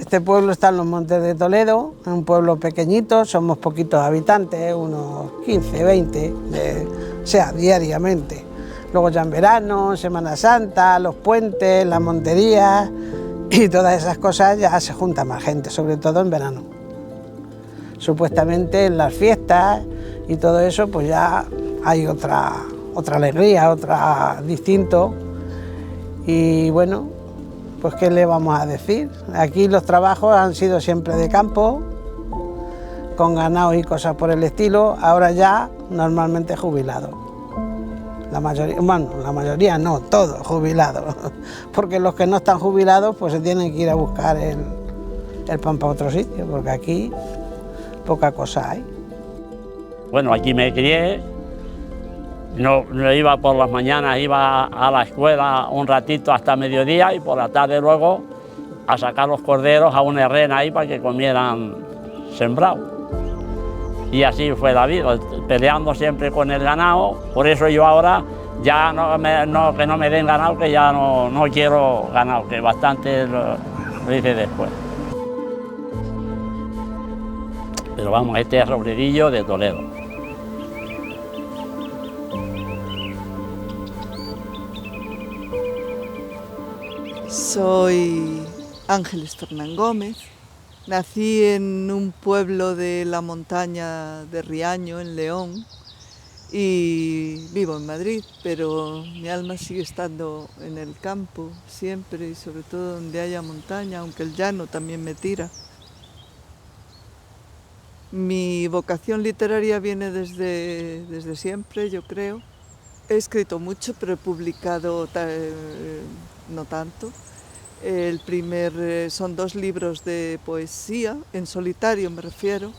Este pueblo está en los Montes de Toledo, es un pueblo pequeñito, somos poquitos habitantes, unos 15, 20, o sea, diariamente. Luego ya en verano, Semana Santa, los puentes, las monterías y todas esas cosas ya se junta más gente, sobre todo en verano. Supuestamente en las fiestas y todo eso pues ya hay otra alegría, otra distinto. Y bueno, pues qué le vamos a decir. Aquí los trabajos han sido siempre de campo, con ganado y cosas por el estilo, ahora ya normalmente jubilados. La mayoría no, todos jubilados, porque los que no están jubilados pues se tienen que ir a buscar el pan para otro sitio, porque aquí poca cosa hay. Bueno, aquí me crié, no iba por las mañanas, iba a la escuela un ratito hasta mediodía y por la tarde luego a sacar los corderos a una herrena ahí para que comieran sembrado. Y así fue la vida, peleando siempre con el ganado, por eso yo ahora ya que no me den ganado, que ya no quiero ganado, que bastante lo hice después. Pero vamos, este es Robledillo de Toledo. Soy Ángeles Fernán Gómez. Nací en un pueblo de la montaña de Riaño, en León, y vivo en Madrid, pero mi alma sigue estando en el campo siempre y sobre todo donde haya montaña, aunque el llano también me tira. Mi vocación literaria viene desde siempre, yo creo. He escrito mucho, pero he publicado no tanto. Son 2 libros de poesía, en solitario me refiero,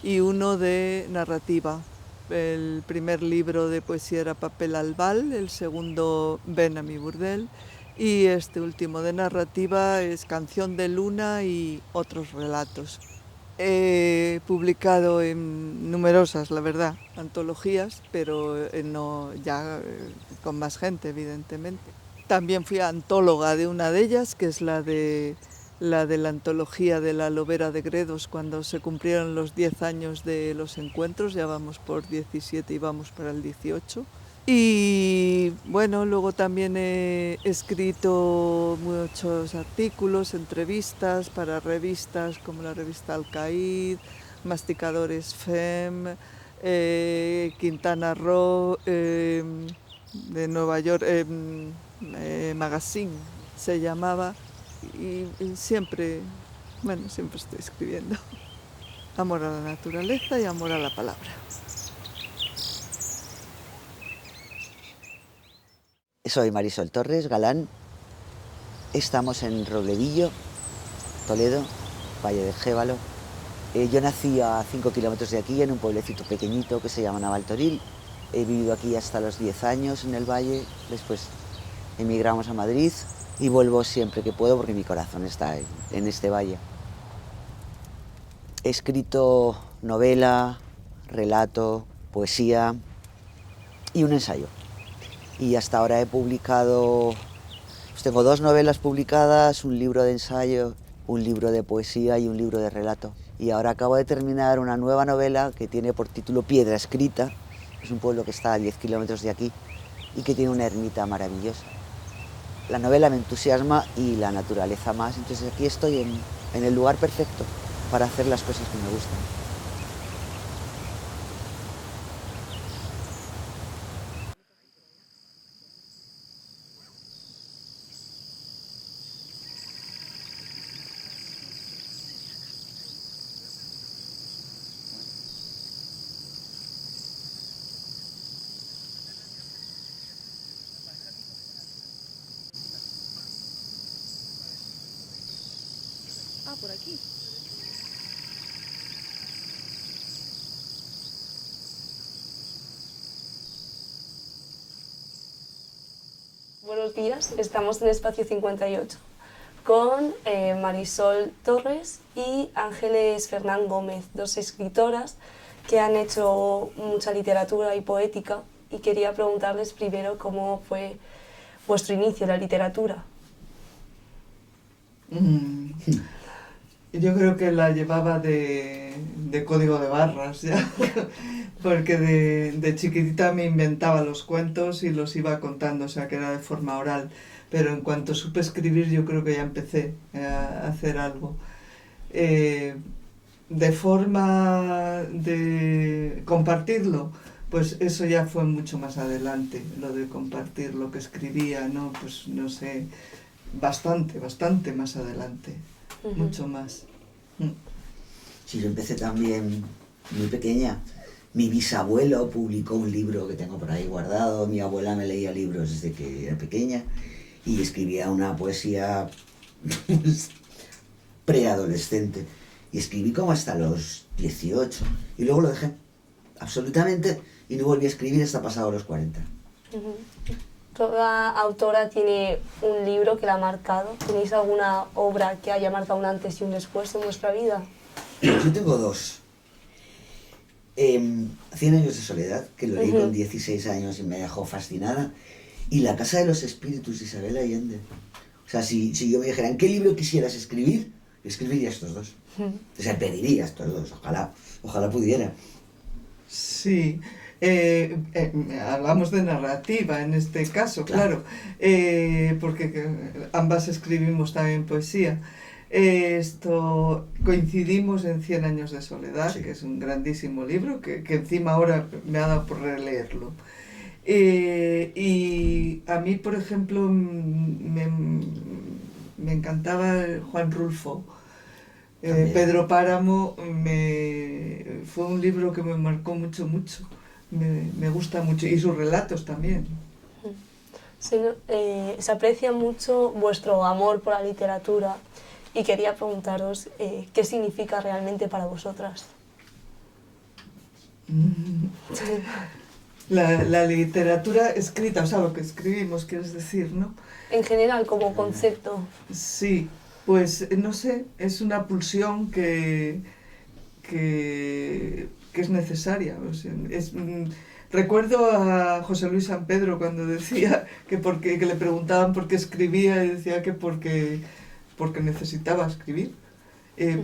y uno de narrativa. El primer libro de poesía era Papel albal, el segundo Ven a mi burdel, y este último de narrativa es Canción de luna y otros relatos. He publicado en numerosas, la verdad, antologías, pero con más gente, evidentemente. También fui antóloga de una de ellas, que es la de la antología de la Lobera de Gredos, cuando se cumplieron los 10 años de los encuentros, ya vamos por 17 y vamos para el 18. Y bueno, luego también he escrito muchos artículos, entrevistas para revistas como la revista Alcaid, Masticadores FEM, Quintana Roo, de Nueva York, Magazine se llamaba, y siempre estoy escribiendo. Amor a la naturaleza y amor a la palabra. Soy Marisol Torres, galán. Estamos en Robledillo, Toledo, Valle del Gévalo. Yo nací a 5 kilómetros de aquí, en un pueblecito pequeñito que se llama Navaltoril. He vivido aquí hasta los 10 años en el valle, después emigramos a Madrid y vuelvo siempre que puedo porque mi corazón está en este valle. He escrito novela, relato, poesía y un ensayo. Y hasta ahora he publicado, pues tengo 2 novelas publicadas, un libro de ensayo, un libro de poesía y un libro de relato. Y ahora acabo de terminar una nueva novela que tiene por título Piedra Escrita. Es un pueblo que está a 10 kilómetros de aquí y que tiene una ermita maravillosa. La novela me entusiasma y la naturaleza más, entonces aquí estoy en el lugar perfecto para hacer las cosas que me gustan. Por aquí. Buenos días, estamos en Espacio 58 con Marisol Torres y Ángeles Fernán Gómez, 2 escritoras que han hecho mucha literatura y poética, y quería preguntarles primero cómo fue vuestro inicio en la literatura. Yo creo que la llevaba de código de barras ya, porque de chiquitita me inventaba los cuentos y los iba contando, o sea que era de forma oral. Pero en cuanto supe escribir yo creo que ya empecé a hacer algo. De forma de compartirlo, pues eso ya fue mucho más adelante, lo de compartir lo que escribía, ¿no? Pues no sé, bastante más adelante, mucho más. Sí, yo empecé también muy pequeña. Mi bisabuelo publicó un libro que tengo por ahí guardado, mi abuela me leía libros desde que era pequeña y escribía una poesía preadolescente. Y escribí como hasta los 18 y luego lo dejé absolutamente y no volví a escribir hasta pasado los 40. Toda autora tiene un libro que la ha marcado. ¿Tenéis alguna obra que haya marcado un antes y un después en vuestra vida? Yo tengo dos. 100 años de soledad, que lo leí con 16 años y me dejó fascinada, y La casa de los espíritus de Isabel Allende. O sea, si yo me dijeran, ¿qué libro quisieras escribir? Escribiría estos dos. O sea, pediría estos dos, ojalá pudiera. Sí, hablamos de narrativa en este caso, claro, porque ambas escribimos también poesía. Coincidimos en 100 años de soledad, sí, que es un grandísimo libro, que encima ahora me ha dado por releerlo. Y a mí, por ejemplo, me encantaba Juan Rulfo. Pedro Páramo fue un libro que me marcó mucho, me gusta mucho, y sus relatos también. Se aprecia mucho vuestro amor por la literatura y quería preguntaros qué significa realmente para vosotras. La literatura escrita, o sea, lo que escribimos, quieres decir, ¿no? En general, como concepto. Sí, pues no sé, es una pulsión que es necesaria. O sea, recuerdo a José Luis San Pedro cuando decía que le preguntaban por qué escribía y decía que porque necesitaba escribir.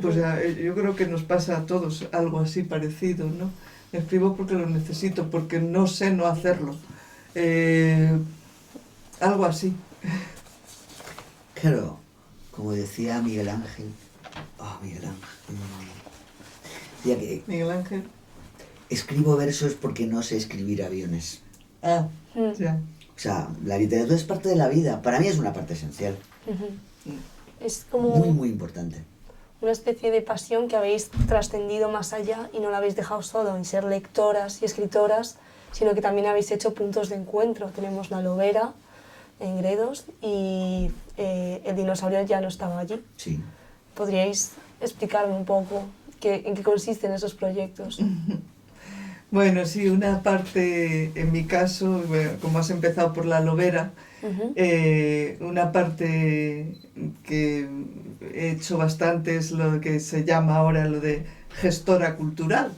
Pues yo creo que nos pasa a todos algo así parecido, ¿no? Escribo porque lo necesito, porque no sé no hacerlo. Algo así. Claro, como decía Miguel Ángel. Decía que Miguel Ángel. Escribo versos porque no sé escribir aviones. Ya. O sea, la literatura es parte de la vida. Para mí es una parte esencial. Es como muy importante. Una especie de pasión que habéis trascendido más allá y no la habéis dejado solo en ser lectoras y escritoras, sino que también habéis hecho puntos de encuentro. Tenemos la Lobera en Gredos y el dinosaurio ya no estaba allí. Sí. ¿Podríais explicarme un poco en qué consisten esos proyectos? Bueno, sí, una parte, en mi caso, como has empezado por la Lobera, una parte que he hecho bastante es lo que se llama ahora lo de gestora cultural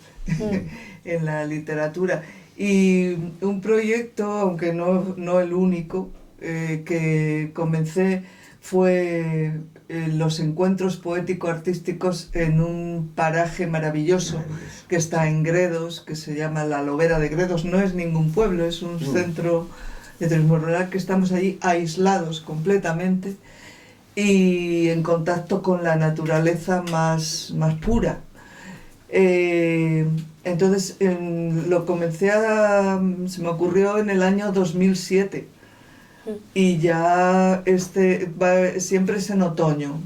en la literatura. Y un proyecto, aunque no el único, que comencé fue los encuentros poético-artísticos en un paraje maravilloso que está en Gredos, que se llama la Lobera de Gredos. No es ningún pueblo, es un centro de turismo rural, que estamos allí aislados completamente y en contacto con la naturaleza más pura. Entonces lo comencé se me ocurrió en el año 2007 y ya siempre es en otoño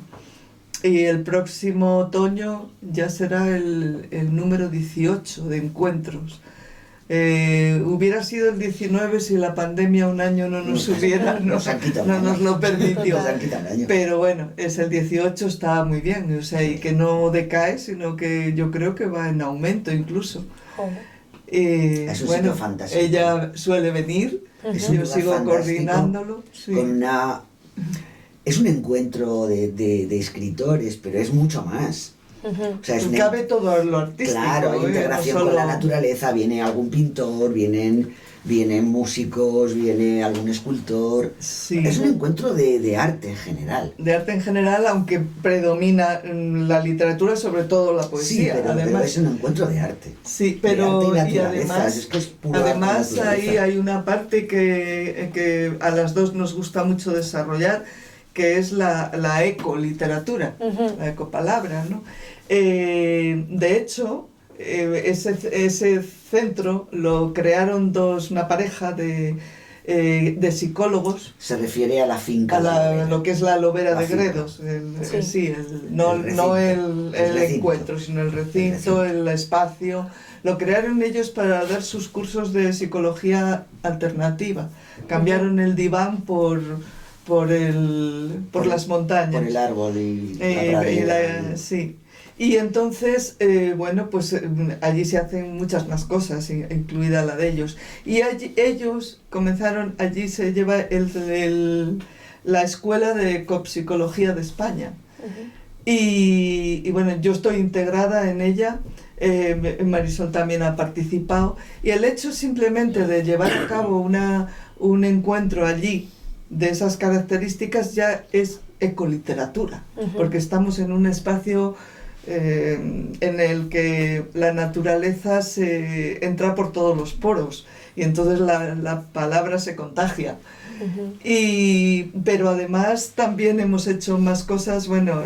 y el próximo otoño ya será el número 18 de encuentros. Hubiera sido el 19 si la pandemia un año no nos lo permitió. Pero bueno, es el 18, está muy bien, o sea, y que no decae, sino que yo creo que va en aumento incluso. Es un sitio fantástico. Ella suele venir, yo sigo coordinándolo. Sí. Es un encuentro de escritores, pero es mucho más. O sea, cabe todo lo artístico. Claro, hay integración con la naturaleza, viene algún pintor, vienen Vienen músicos, viene algún escultor. Sí. Es un encuentro de arte en general. De arte en general, aunque predomina la literatura, sobre todo la poesía. Sí, pero es un encuentro de arte. Sí, pero de arte y además, es que es pura además naturaleza. ahí hay una parte que a las dos nos gusta mucho desarrollar, que es la ecoliteratura, la ecopalabra, ¿no? De hecho, ese centro lo crearon una pareja de psicólogos. Se refiere a la finca. A lo que es la Lobera de finca. Gredos. Sí. No el encuentro, sino el recinto, el espacio. Lo crearon ellos para dar sus cursos de psicología alternativa. Cambiaron el diván por las montañas. Por el árbol y la pradera. Sí. Y entonces, bueno, pues allí se hacen muchas más cosas, incluida la de ellos. Y ellos comenzaron, allí se lleva la Escuela de Ecopsicología de España. Y bueno, yo estoy integrada en ella, Marisol también ha participado. Y el hecho simplemente de llevar a cabo un encuentro allí de esas características ya es ecoliteratura, porque estamos en un espacio en el que la naturaleza se entra por todos los poros y entonces la palabra se contagia. Pero además también hemos hecho más cosas, bueno,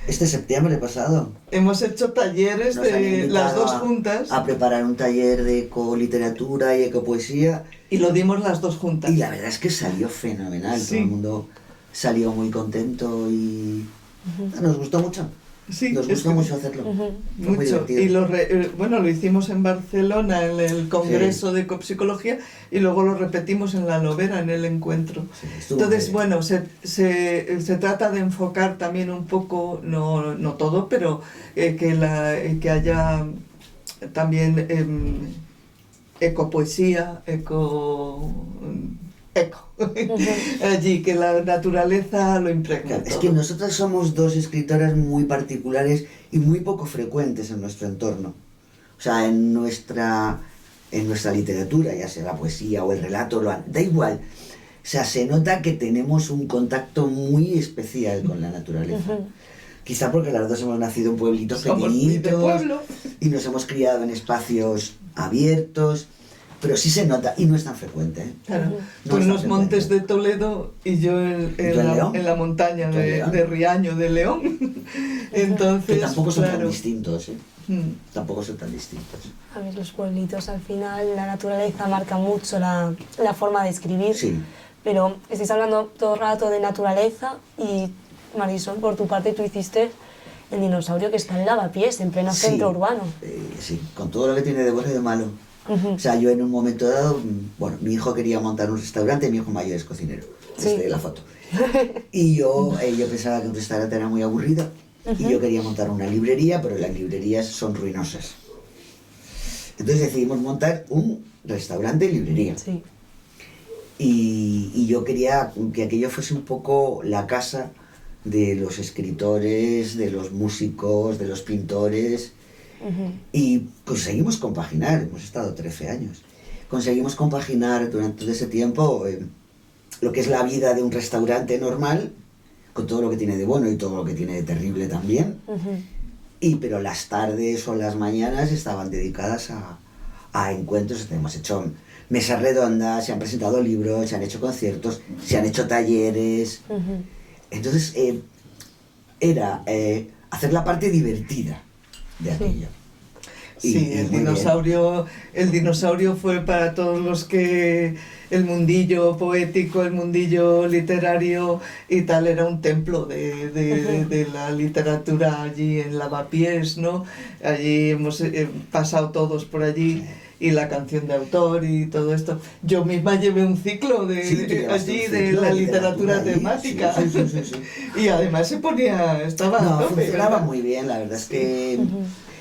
Este septiembre pasado hemos hecho talleres nos han de invitado las dos juntas a preparar un taller de ecoliteratura y ecopoesía y lo dimos las dos juntas. y la verdad es que salió fenomenal, Sí. todo el mundo salió muy contento y nos gustó mucho. Sí, Nos gustó mucho hacerlo. Fue muy mucho. divertido. Y lo hicimos en Barcelona en el Congreso de Ecopsicología y luego lo repetimos en La Lobera en el encuentro. Sí, estuvo Entonces, muy bien. bueno, se trata de enfocar también un poco, no todo, pero que haya también ecopoesía, eco. Allí, que la naturaleza lo impregna. Claro, es todo. que nosotras somos dos escritoras muy particulares y muy poco frecuentes en nuestro entorno. O sea, en nuestra literatura, ya sea la poesía o el relato, da igual. O sea, se nota que tenemos un contacto muy especial con la naturaleza. Quizá porque las dos hemos nacido en pueblitos Somos muy de pequeñitos pueblo. y nos hemos criado en espacios abiertos, pero sí se nota y no es tan frecuente. ¿eh? Claro. No Tú en es los tan montes de frecuente. Toledo y yo en la montaña ¿Tú en León? de Riaño de León. Entonces, Que tampoco son tan claro. distintos, ¿eh? Mm. Tampoco son tan distintos. A ver, los pueblitos al final, la naturaleza marca mucho la forma de escribir, Sí. pero estáis hablando todo el rato de naturaleza y Marisol, por tu parte tú hiciste el dinosaurio que está en Lavapiés, en pleno Sí, centro urbano. Sí, con todo lo que tiene de bueno y de malo. O sea, yo en un momento dado, bueno, mi hijo quería montar un restaurante, mi hijo mayor es cocinero, Sí. desde la foto. Y yo pensaba que un restaurante era muy aburrido y yo quería montar una librería, pero las librerías son ruinosas. Entonces decidimos montar un restaurante y librería. Sí. Y yo quería que aquello fuese un poco la casa de los escritores, de los músicos, de los pintores. Y conseguimos compaginar, hemos estado 13 años, conseguimos compaginar durante todo ese tiempo lo que es la vida de un restaurante normal, con todo lo que tiene de bueno y todo lo que tiene de terrible también, pero las tardes o las mañanas estaban dedicadas a encuentros. Hemos hecho mesas redondas, se han presentado libros, se han hecho conciertos, se han hecho talleres. Entonces era hacer la parte divertida de aquello. Sí, el dinosaurio fue para todos los que el mundillo poético, el mundillo literario y tal, era un templo de la literatura allí en Lavapiés, ¿no? Allí hemos pasado todos por allí. Y la canción de autor y todo esto. Yo misma llevé un ciclo allí de la literatura temática. Sí. Y además estaba a tope, funcionaba ¿verdad? muy bien, la verdad es que...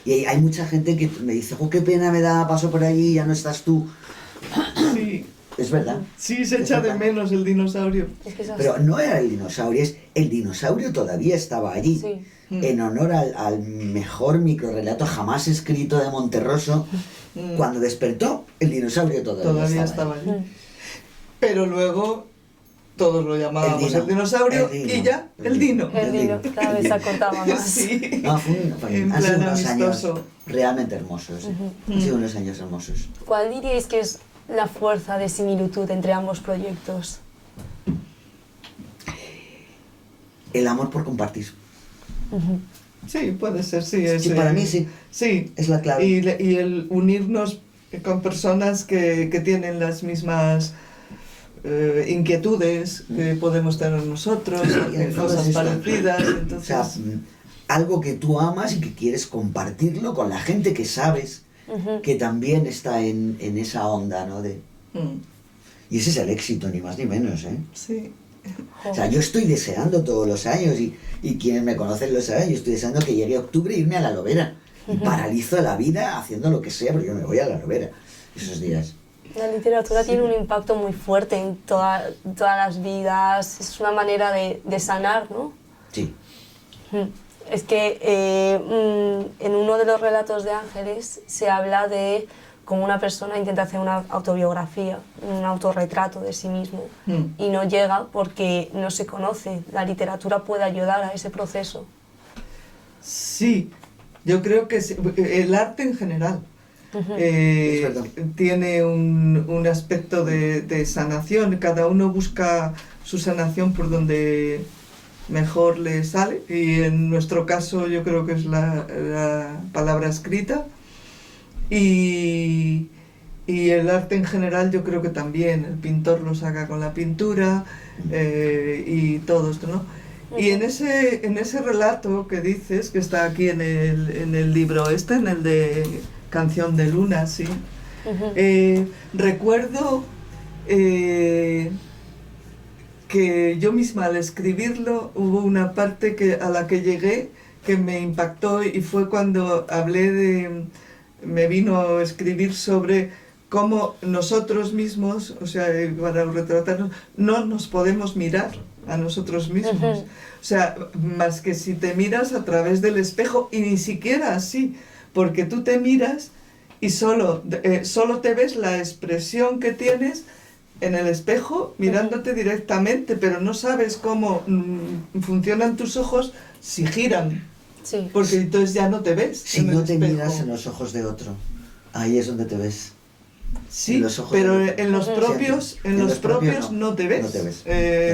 Y hay mucha gente que me dice, qué pena me da, paso por allí, ya no estás tú. Sí. Es verdad. Sí, se echa de menos el dinosaurio. Es que es así. Pero no era el dinosaurio, el dinosaurio todavía estaba allí. Sí. En honor al mejor microrrelato jamás escrito de Monterroso, Cuando despertó, el dinosaurio Todavía estaba allí. Pero luego todos lo llamábamos el dinosaurio y ya el dino. El dino, cada vez se acortaba más. Sí. No, han sido unos amistoso. años realmente hermosos. Han sido unos años hermosos. ¿Cuál diríais que es la fuerza de similitud entre ambos proyectos? El amor por compartir. Sí, puede ser, sí. Sí, para mí sí. Sí. Es la clave. Y el unirnos con personas que tienen las mismas inquietudes que podemos tener nosotros, cosas parecidas. Entonces... O sea, algo que tú amas y que quieres compartirlo con la gente que sabes que también está en esa onda, ¿no? Y ese es el éxito, ni más ni menos, ¿eh? Sí. O sea, yo estoy deseando todos los años, y quienes me conocen lo saben, yo estoy deseando que llegue octubre e irme a la Lobera. Y paralizo la vida haciendo lo que sea, pero yo me voy a la Lobera esos días. La literatura tiene un impacto muy fuerte en todas las vidas, es una manera de sanar, ¿no? Sí. Es que en uno de los relatos de Ángeles se habla de cómo una persona intenta hacer una autobiografía, un autorretrato de sí mismo, y no llega porque no se conoce. La literatura puede ayudar a ese proceso. Sí, yo creo que el arte en general tiene un aspecto de sanación. Cada uno busca su sanación por donde mejor le sale, y en nuestro caso yo creo que es la palabra escrita, y el arte en general yo creo que también. El pintor lo saca con la pintura, y todo esto, ¿no? Y en ese relato que dices, que está aquí en el libro en el de Canción de Luna, sí, recuerdo que yo misma al escribirlo hubo una parte a la que llegué que me impactó, y fue cuando me vino a escribir sobre cómo nosotros mismos, o sea, para retratarnos, no nos podemos mirar a nosotros mismos. O sea, más que si te miras a través del espejo, y ni siquiera así, porque tú te miras y solo te ves la expresión que tienes en el espejo mirándote directamente, pero no sabes cómo funcionan tus ojos si giran. Sí. Porque entonces ya no te ves. Si no te miras en los ojos de otro, ahí es donde te ves. Sí, pero en los propios, no te ves. No te ves.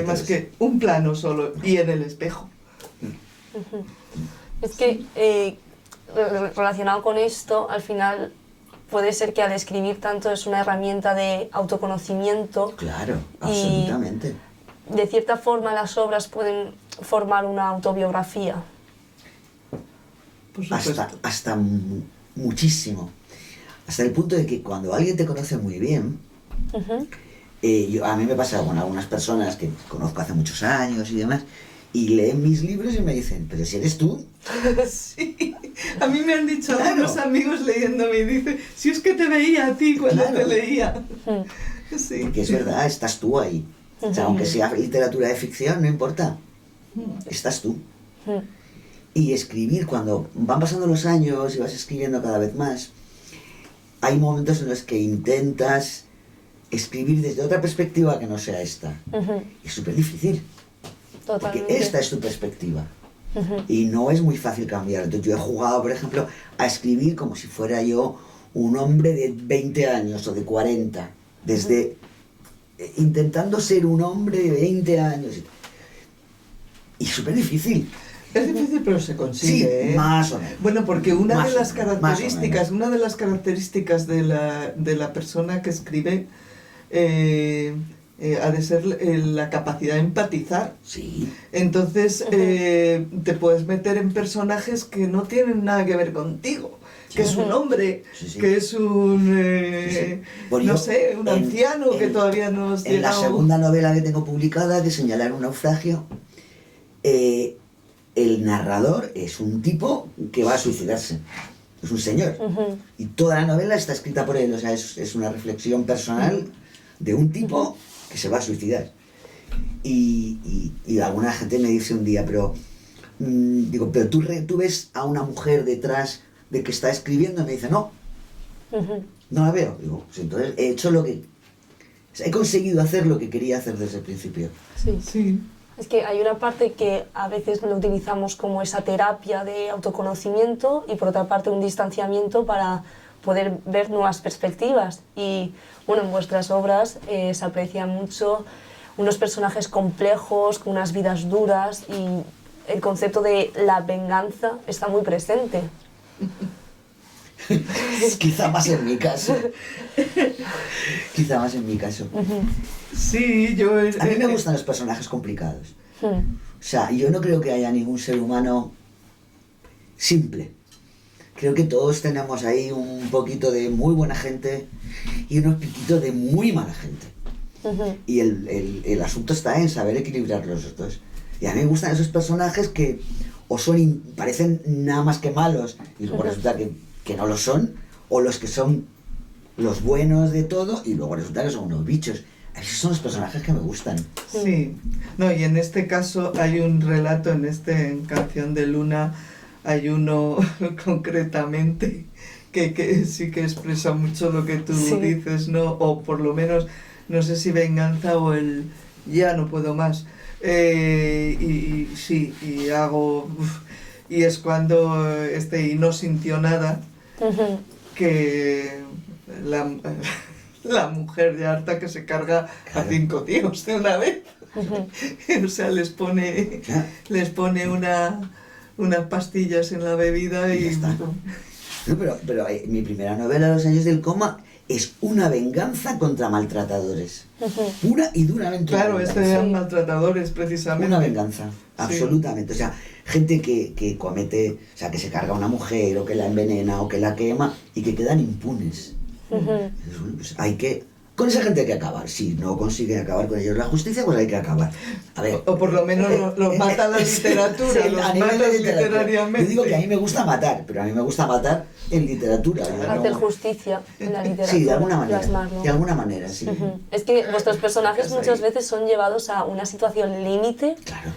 Más que un plano solo, y en el espejo. Es que relacionado con esto, al final puede ser que al escribir tanto es una herramienta de autoconocimiento. Claro, absolutamente. Y de cierta forma las obras pueden formar una autobiografía. Por supuesto. Hasta muchísimo. Hasta el punto de que cuando alguien te conoce muy bien, a mí me pasa con algunas personas que conozco hace muchos años y demás, y leen mis libros y me dicen, pero si eres tú. Sí, a mí me han dicho algunos amigos leyéndome, y dicen, si es que te veía a ti cuando te leía. Sí. Porque es verdad, estás tú ahí. O sea, aunque sea literatura de ficción, no importa. Estás tú. Y escribir, cuando van pasando los años y vas escribiendo cada vez más, hay momentos en los que intentas escribir desde otra perspectiva que no sea esta. Es súper difícil. Totalmente. Porque esta es tu perspectiva. Y no es muy fácil cambiar. Entonces yo he jugado, por ejemplo, a escribir como si fuera yo un hombre de 20 años o de 40. Desde intentando ser un hombre de 20 años. Y súper difícil. Es difícil, pero se consigue. Sí, más o menos. Bueno, porque una de las características de la persona que escribe ha de ser la capacidad de empatizar. Sí. Entonces te puedes meter en personajes que no tienen nada que ver contigo. Que es un hombre, que es un, bueno, no sé, un anciano que todavía no has llegado. En la segunda novela que tengo publicada, de Señalar un naufragio, el narrador es un tipo que va a suicidarse. Es un señor. Y toda la novela está escrita por él. O sea, es una reflexión personal de un tipo que se va a suicidar. Y alguna gente me dice un día, pero tú ves a una mujer detrás de que está escribiendo, y me dice, no, No la veo. Digo, pues entonces he hecho lo que... O sea, he conseguido hacer lo que quería hacer desde el principio. Sí. Sí. Es que hay una parte que a veces lo utilizamos como esa terapia de autoconocimiento y por otra parte un distanciamiento para poder ver nuevas perspectivas. Y bueno, en vuestras obras se aprecia mucho unos personajes complejos, con unas vidas duras y el concepto de la venganza está muy presente. Quizá más en mi caso. Quizá más en mi caso. Sí, yo... A mí me gustan los personajes complicados. O sea, yo no creo que haya ningún ser humano simple. Creo que todos tenemos ahí un poquito de muy buena gente y unos piquitos de muy mala gente. Y el asunto está en saber equilibrar los dos. Y a mí me gustan esos personajes que o parecen nada más que malos y luego resulta que no lo son, o los que son los buenos de todo y luego resulta que son unos bichos. Esos son los personajes que me gustan. Sí, no, y en este caso hay un relato en Canción de Luna, hay uno concretamente que sí que expresa mucho lo que tú dices, ¿no? O por lo menos, no sé si venganza o el ya no puedo más. Y hago... y es cuando y no sintió nada, que la mujer ya harta que se carga a 5 tíos de una vez. O sea, les pone unas pastillas en la bebida y... Ya está. No, pero mi primera novela, Los años del coma, es una venganza contra maltratadores. Pura y duramente. Claro, eran maltratadores precisamente. Una venganza, absolutamente. O sea, gente que comete, o sea, que se carga a una mujer o que la envenena o que la quema y que quedan impunes. Entonces, bueno, pues hay que... Con esa gente hay que acabar. Si no consigue acabar con ellos la justicia, pues hay que acabar. A ver, o por lo menos los mata la literatura, sí, los a nivel mata de literatura. literariamente. Yo digo que a mí me gusta matar, pero a mí me gusta matar en literatura. Hacer justicia en la literatura. Sí, de alguna manera. Plasmarlo. De alguna manera, sí. Es que vuestros personajes muchas veces son llevados a una situación límite. Claro.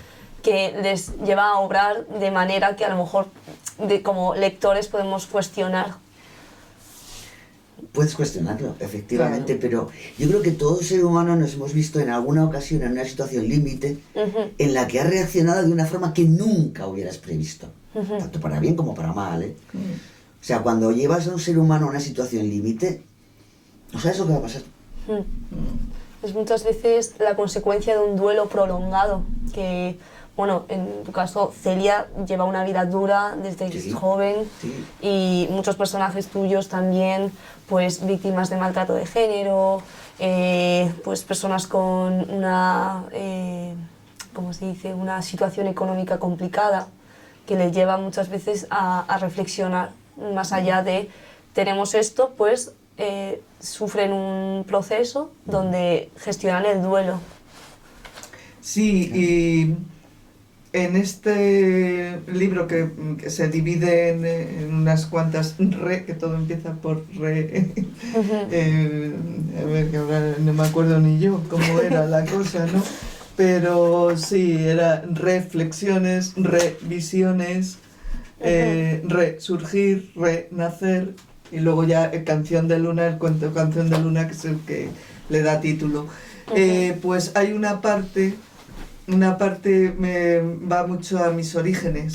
Que les lleva a obrar de manera que a lo mejor como lectores podemos cuestionar. Puedes cuestionarlo, efectivamente, Claro. pero yo creo que todo ser humano nos hemos visto en alguna ocasión en una situación límite en la que ha reaccionado de una forma que nunca hubieras previsto, tanto para bien como para mal, ¿eh? O sea, cuando llevas a un ser humano a una situación límite, no sabes lo que va a pasar. Es muchas veces la consecuencia de un duelo prolongado, que, bueno, en tu caso, Celia lleva una vida dura desde que es joven y muchos personajes tuyos también, pues víctimas de maltrato de género, pues personas con una, ¿cómo se dice?, una situación económica complicada que les lleva muchas veces a reflexionar más allá de tenemos esto, pues sufren un proceso donde gestionan el duelo. Sí, y en este libro que se divide en unas cuantas que todo empieza por re, a ver, que ahora no me acuerdo ni yo cómo era la cosa, ¿no? Pero sí, era reflexiones, revisiones, resurgir, renacer, y luego ya Canción de Luna, el cuento Canción de Luna, que es el que le da título. Pues hay una parte me va mucho a mis orígenes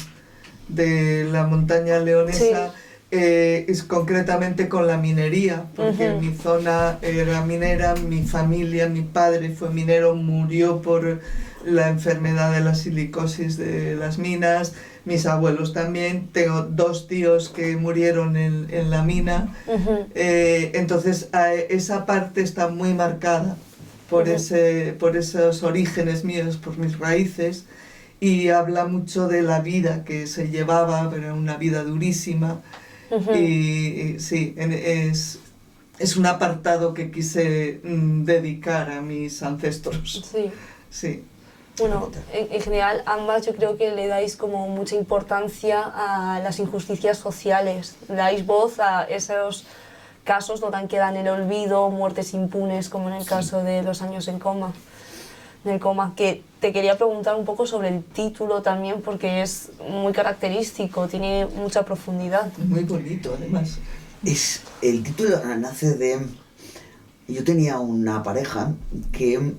de la montaña leonesa, es concretamente con la minería, porque mi zona era minera, mi familia, mi padre fue minero, murió por la enfermedad de la silicosis de las minas, mis abuelos también, tengo 2 tíos que murieron en la mina, entonces esa parte está muy marcada por esos orígenes míos, por mis raíces, y habla mucho de la vida que se llevaba, pero una vida durísima, y sí, es un apartado que quise dedicar a mis ancestros. Sí. Bueno, en general ambas yo creo que le dais como mucha importancia a las injusticias sociales, dais voz a esos casos donde quedan en el olvido, muertes impunes, como en el caso de Los años en el coma, que te quería preguntar un poco sobre el título también, porque es muy característico, tiene mucha profundidad. Muy bonito, además. El título nace de... Yo tenía una pareja que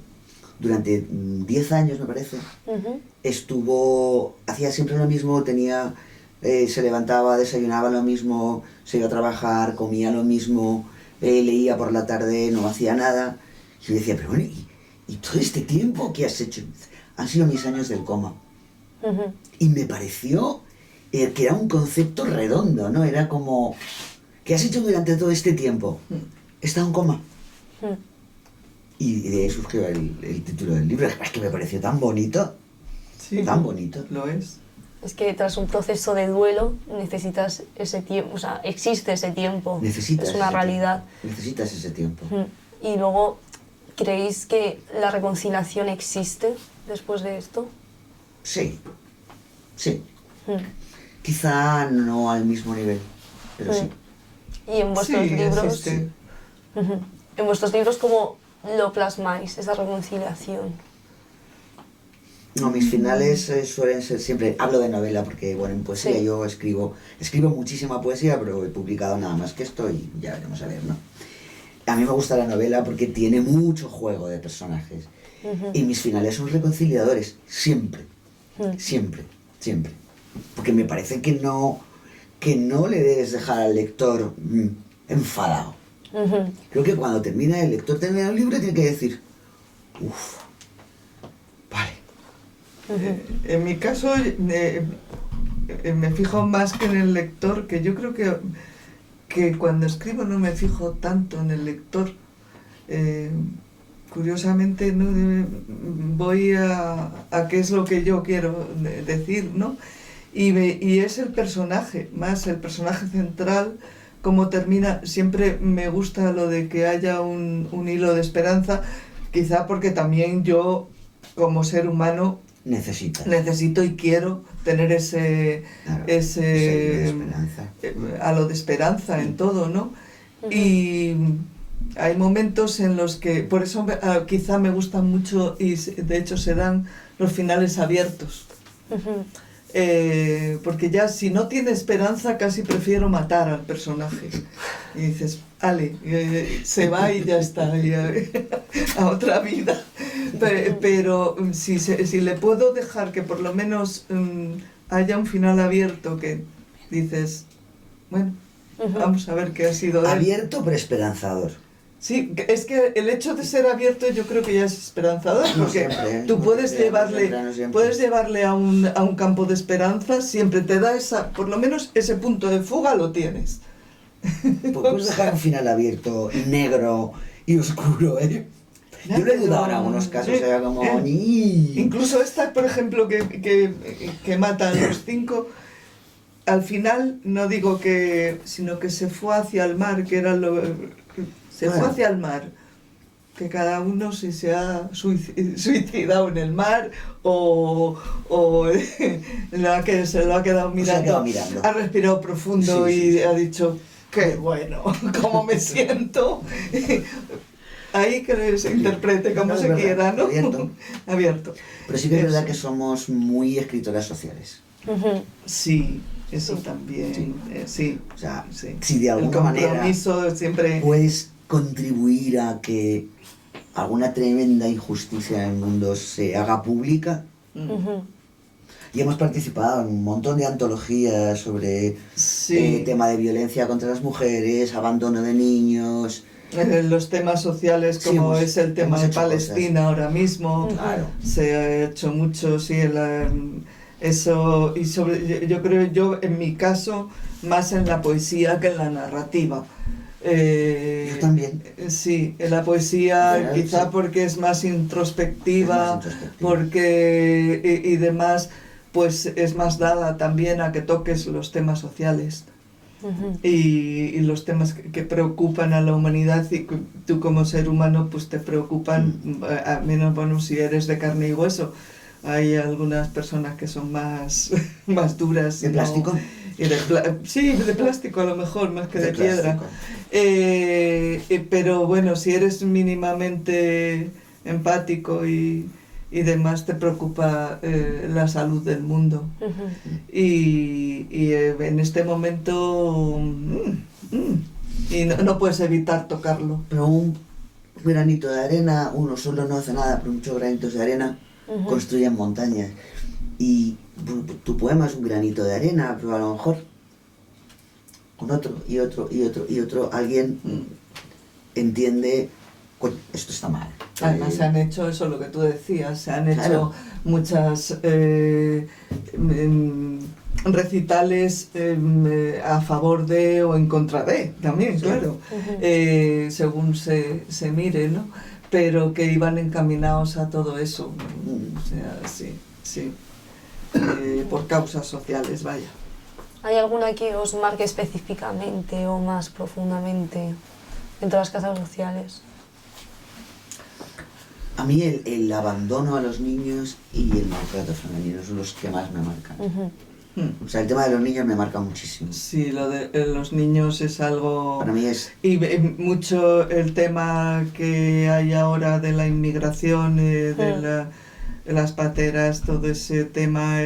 durante 10 años, me parece, hacía siempre lo mismo, se levantaba, desayunaba lo mismo, se iba a trabajar, comía lo mismo, leía por la tarde, no hacía nada. Y yo decía, pero bueno, ¿y todo este tiempo qué has hecho? Han sido mis años del coma. Y me pareció que era un concepto redondo, ¿no? Era como, ¿qué has hecho durante todo este tiempo? He estado en coma. Y de ahí surgió el título del libro. Es que me pareció tan bonito. Sí, tan bonito. Lo es. Es que tras un proceso de duelo necesitas ese tiempo, o sea, existe ese tiempo. Es una realidad. Necesitas ese tiempo. Y luego, ¿creéis que la reconciliación existe después de esto? Sí. Quizá no al mismo nivel, pero sí. Y en vuestros libros... Existe. En vuestros libros, ¿cómo lo plasmáis, esa reconciliación? No, mis finales suelen ser siempre... Hablo de novela porque, bueno, en poesía yo escribo muchísima poesía, pero he publicado nada más que esto y ya veremos a ver, ¿no? A mí me gusta la novela porque tiene mucho juego de personajes. Y mis finales son reconciliadores, siempre. Siempre. Porque me parece que no le debes dejar al lector enfadado. Creo que cuando el lector termina el libro tiene que decir, uff, vale. En mi caso me fijo más que en el lector, que yo creo que cuando escribo no me fijo tanto en el lector. Curiosamente, ¿no? Voy a qué es lo que yo quiero decir, ¿no? Y es el personaje, más el personaje central, cómo termina. Siempre me gusta lo de que haya un hilo de esperanza, quizá porque también yo, como ser humano, necesito y quiero tener ese halo de esperanza en todo, ¿no? Y hay momentos en los que, por eso quizá me gustan mucho, y de hecho se dan los finales abiertos. Porque ya si no tiene esperanza casi prefiero matar al personaje y dices, ale, se va y ya está, a otra vida. Pero si le puedo dejar que por lo menos haya un final abierto, que dices, bueno, vamos a ver qué ha sido de él. Abierto pero esperanzador. Sí, es que el hecho de ser abierto yo creo que ya es esperanzador, porque tú puedes llevarle a un campo de esperanza, siempre te da por lo menos ese punto de fuga lo tienes. Puedes dejar un final abierto, negro y oscuro, ¿eh? Yo lo he dudado en algunos casos, era como... Incluso esta, por ejemplo, que matan a los 5, al final no digo sino que se fue hacia el mar, que era fue hacia el mar, que cada uno si se ha suicidado en el mar o se lo ha quedado mirando, ha respirado profundo y ha dicho, qué bueno, cómo me siento. Ahí que se interprete como se quiera, ¿no? Abierto. Pero sí que es verdad que somos muy escritoras sociales. Sí. Eso también, sí. O sea, si de alguna manera siempre puedes contribuir a que alguna tremenda injusticia en el mundo se haga pública. Y hemos participado en un montón de antologías sobre tema de violencia contra las mujeres, abandono de niños. Los temas sociales, como es el tema de Palestina ahora mismo. Claro. Se ha hecho mucho, eso, y yo creo, en mi caso, más en la poesía que en la narrativa. Yo también. Sí, en la poesía quizá porque es más introspectiva, porque y demás, pues es más dada también a que toques los temas sociales y los temas que preocupan a la humanidad, y tú como ser humano pues te preocupan, a menos, bueno, si eres de carne y hueso. Hay algunas personas que son más duras. ¿De plástico? Sí, de plástico a lo mejor, más que de piedra. Pero bueno, si eres mínimamente empático y demás, te preocupa la salud del mundo. Y en este momento Y no puedes evitar tocarlo. Pero un granito de arena, uno solo no hace nada, pero muchos granitos de arena construyen montañas. Y tu poema es un granito de arena, pero a lo mejor con otro y otro y otro y otro alguien entiende, "Coño, esto está mal". Además se han hecho eso, lo que tú decías, se han hecho Claro. muchas recitales a favor de o en contra de, también, claro, según se mire, ¿no? Pero que iban encaminados a todo eso, o sea, sí, por causas sociales, vaya. ¿Hay alguna que os marque específicamente o más profundamente entre las causas sociales? A mí el abandono a los niños y el maltrato femenino son los que más me marcan. O sea, el tema de los niños me marca muchísimo. Sí, lo de los niños es algo... Para mí es... Y mucho el tema que hay ahora de la inmigración, de las pateras, todo ese tema,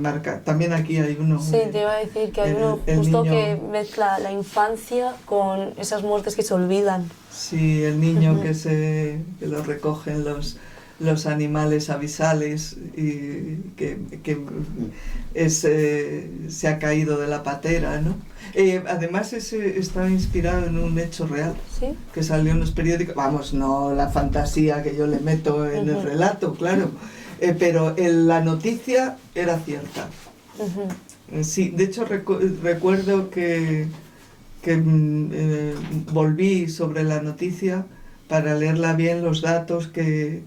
marca. También aquí hay uno. Sí, te iba a decir que hay uno justo que mezcla la infancia con esas muertes que se olvidan. Sí, el niño que lo recogen los animales avisales y que se ha caído de la patera, ¿no? Además está inspirado en un hecho real, ¿Sí? que salió en los periódicos, vamos, no la fantasía que yo le meto en el relato, claro, pero la noticia era cierta. Sí, de hecho recuerdo que volví sobre la noticia para leerla bien, los datos que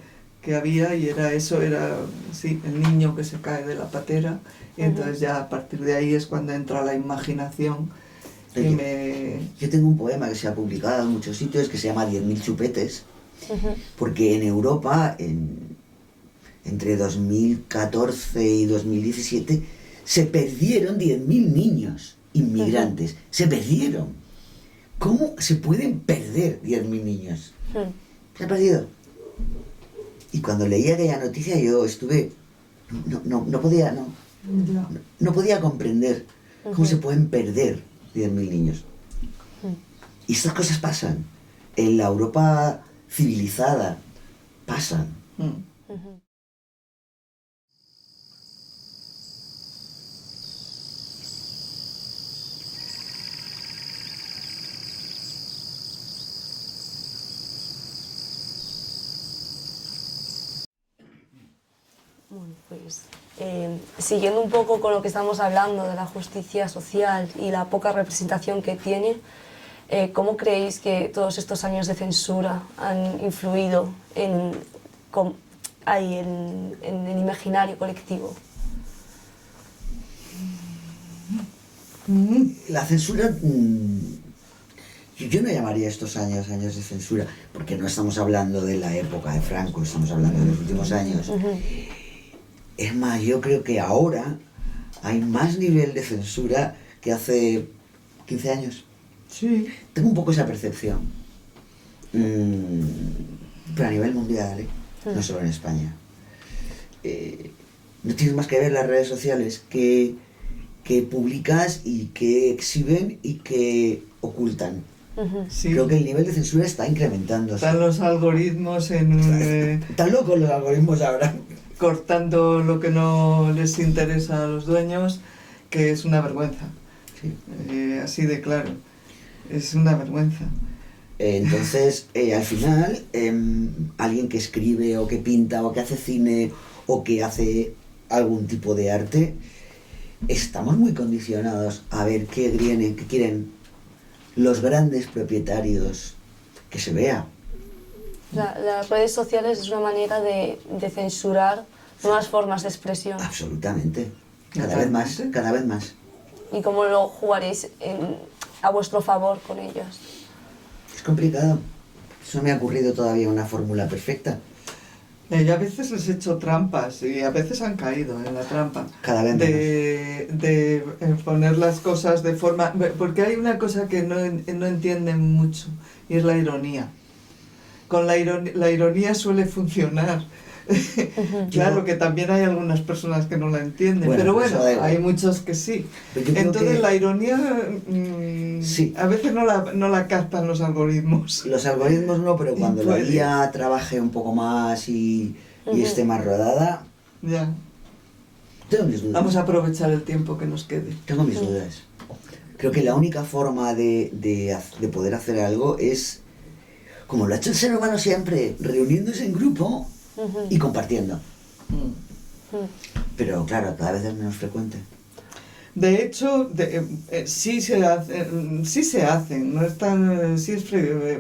había, y era sí, el niño que se cae de la patera, y entonces ya a partir de ahí es cuando entra la imaginación. Yo tengo un poema que se ha publicado en muchos sitios que se llama 10.000 chupetes, porque en Europa, entre 2014 y 2017, se perdieron 10.000 niños inmigrantes, se perdieron. ¿Cómo se pueden perder 10.000 niños? Se han perdido. Y cuando leí aquella noticia yo estuve, no podía comprender cómo se pueden perder 10.000 niños. Y estas cosas pasan. En la Europa civilizada pasan. Bueno, pues siguiendo un poco con lo que estamos hablando de la justicia social y la poca representación que tiene, ¿cómo creéis que todos estos años de censura han influido en el imaginario colectivo? La censura... Yo no llamaría estos años de censura, porque no estamos hablando de la época de Franco, estamos hablando de los últimos años. Es más, yo creo que ahora hay más nivel de censura que hace 15 años. Sí. Tengo un poco esa percepción. Pero a nivel mundial, no solo en España. No tienes más que ver las redes sociales que publicas y que exhiben y que ocultan. Sí. Creo que el nivel de censura está incrementándose. Están los algoritmos Están locos los algoritmos ahora. Cortando lo que no les interesa a los dueños, que es una vergüenza. Sí. Así de claro. Es una vergüenza. Entonces, al final, alguien que escribe o que pinta o que hace cine o que hace algún tipo de arte, estamos muy condicionados a ver qué quieren los grandes propietarios que se vea. Las redes sociales es una manera de censurar nuevas formas de expresión. Absolutamente. Cada vez más. ¿Y cómo lo jugaréis a vuestro favor con ellas? Es complicado. No me ha ocurrido todavía una fórmula perfecta. Yo a veces les he hecho trampas y a veces han caído en la trampa. Cada vez de poner las cosas de forma... Porque hay una cosa que no entienden mucho, y es la ironía. Con la ironía suele funcionar. Claro que también hay algunas personas que no la entienden, Bueno, pero eso bueno, da igual. hay muchos que sí. Pero yo creo Entonces que la ironía Sí. a veces no la captan los algoritmos. los algoritmos no, pero cuando la Puede. IA trabaje un poco más y esté más rodada, Ya, tengo mis dudas. vamos a aprovechar el tiempo que nos quede. Tengo mis dudas. Creo que la única forma de poder hacer algo es, como lo ha hecho el ser humano siempre, reuniéndose en grupo y compartiendo. Pero claro, cada vez es menos frecuente. De hecho, sí se hacen, no es tan, sí es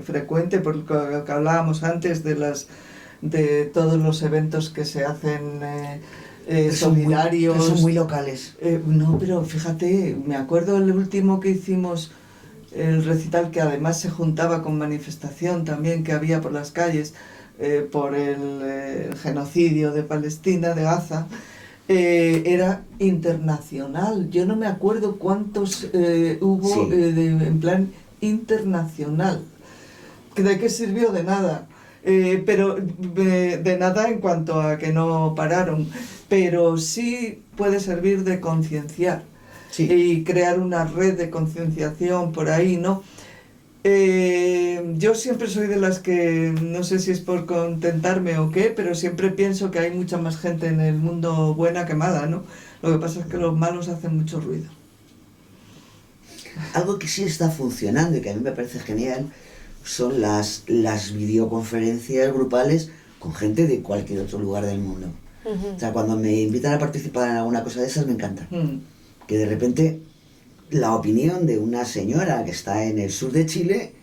frecuente, porque lo que hablábamos antes de todos los eventos que se hacen solidarios. Pero son muy locales. No, pero fíjate, me acuerdo el último que hicimos, el recital, que además se juntaba con manifestación también que había por las calles por el genocidio de Palestina, de Gaza. Era internacional. Yo no me acuerdo cuántos hubo Sí. en plan internacional. ¿De qué sirvió? De nada. Pero de nada en cuanto a que no pararon. Pero sí puede servir de concienciar. Sí. Y crear una red de concienciación por ahí, ¿no? Yo siempre soy de las que, no sé si es por contentarme o qué, pero siempre pienso que hay mucha más gente en el mundo buena que mala, ¿no? Lo que pasa es que los malos hacen mucho ruido. Algo que sí está funcionando y que a mí me parece genial son las videoconferencias grupales con gente de cualquier otro lugar del mundo. O sea, cuando me invitan a participar en alguna cosa de esas me encanta. Que de repente la opinión de una señora que está en el sur de Chile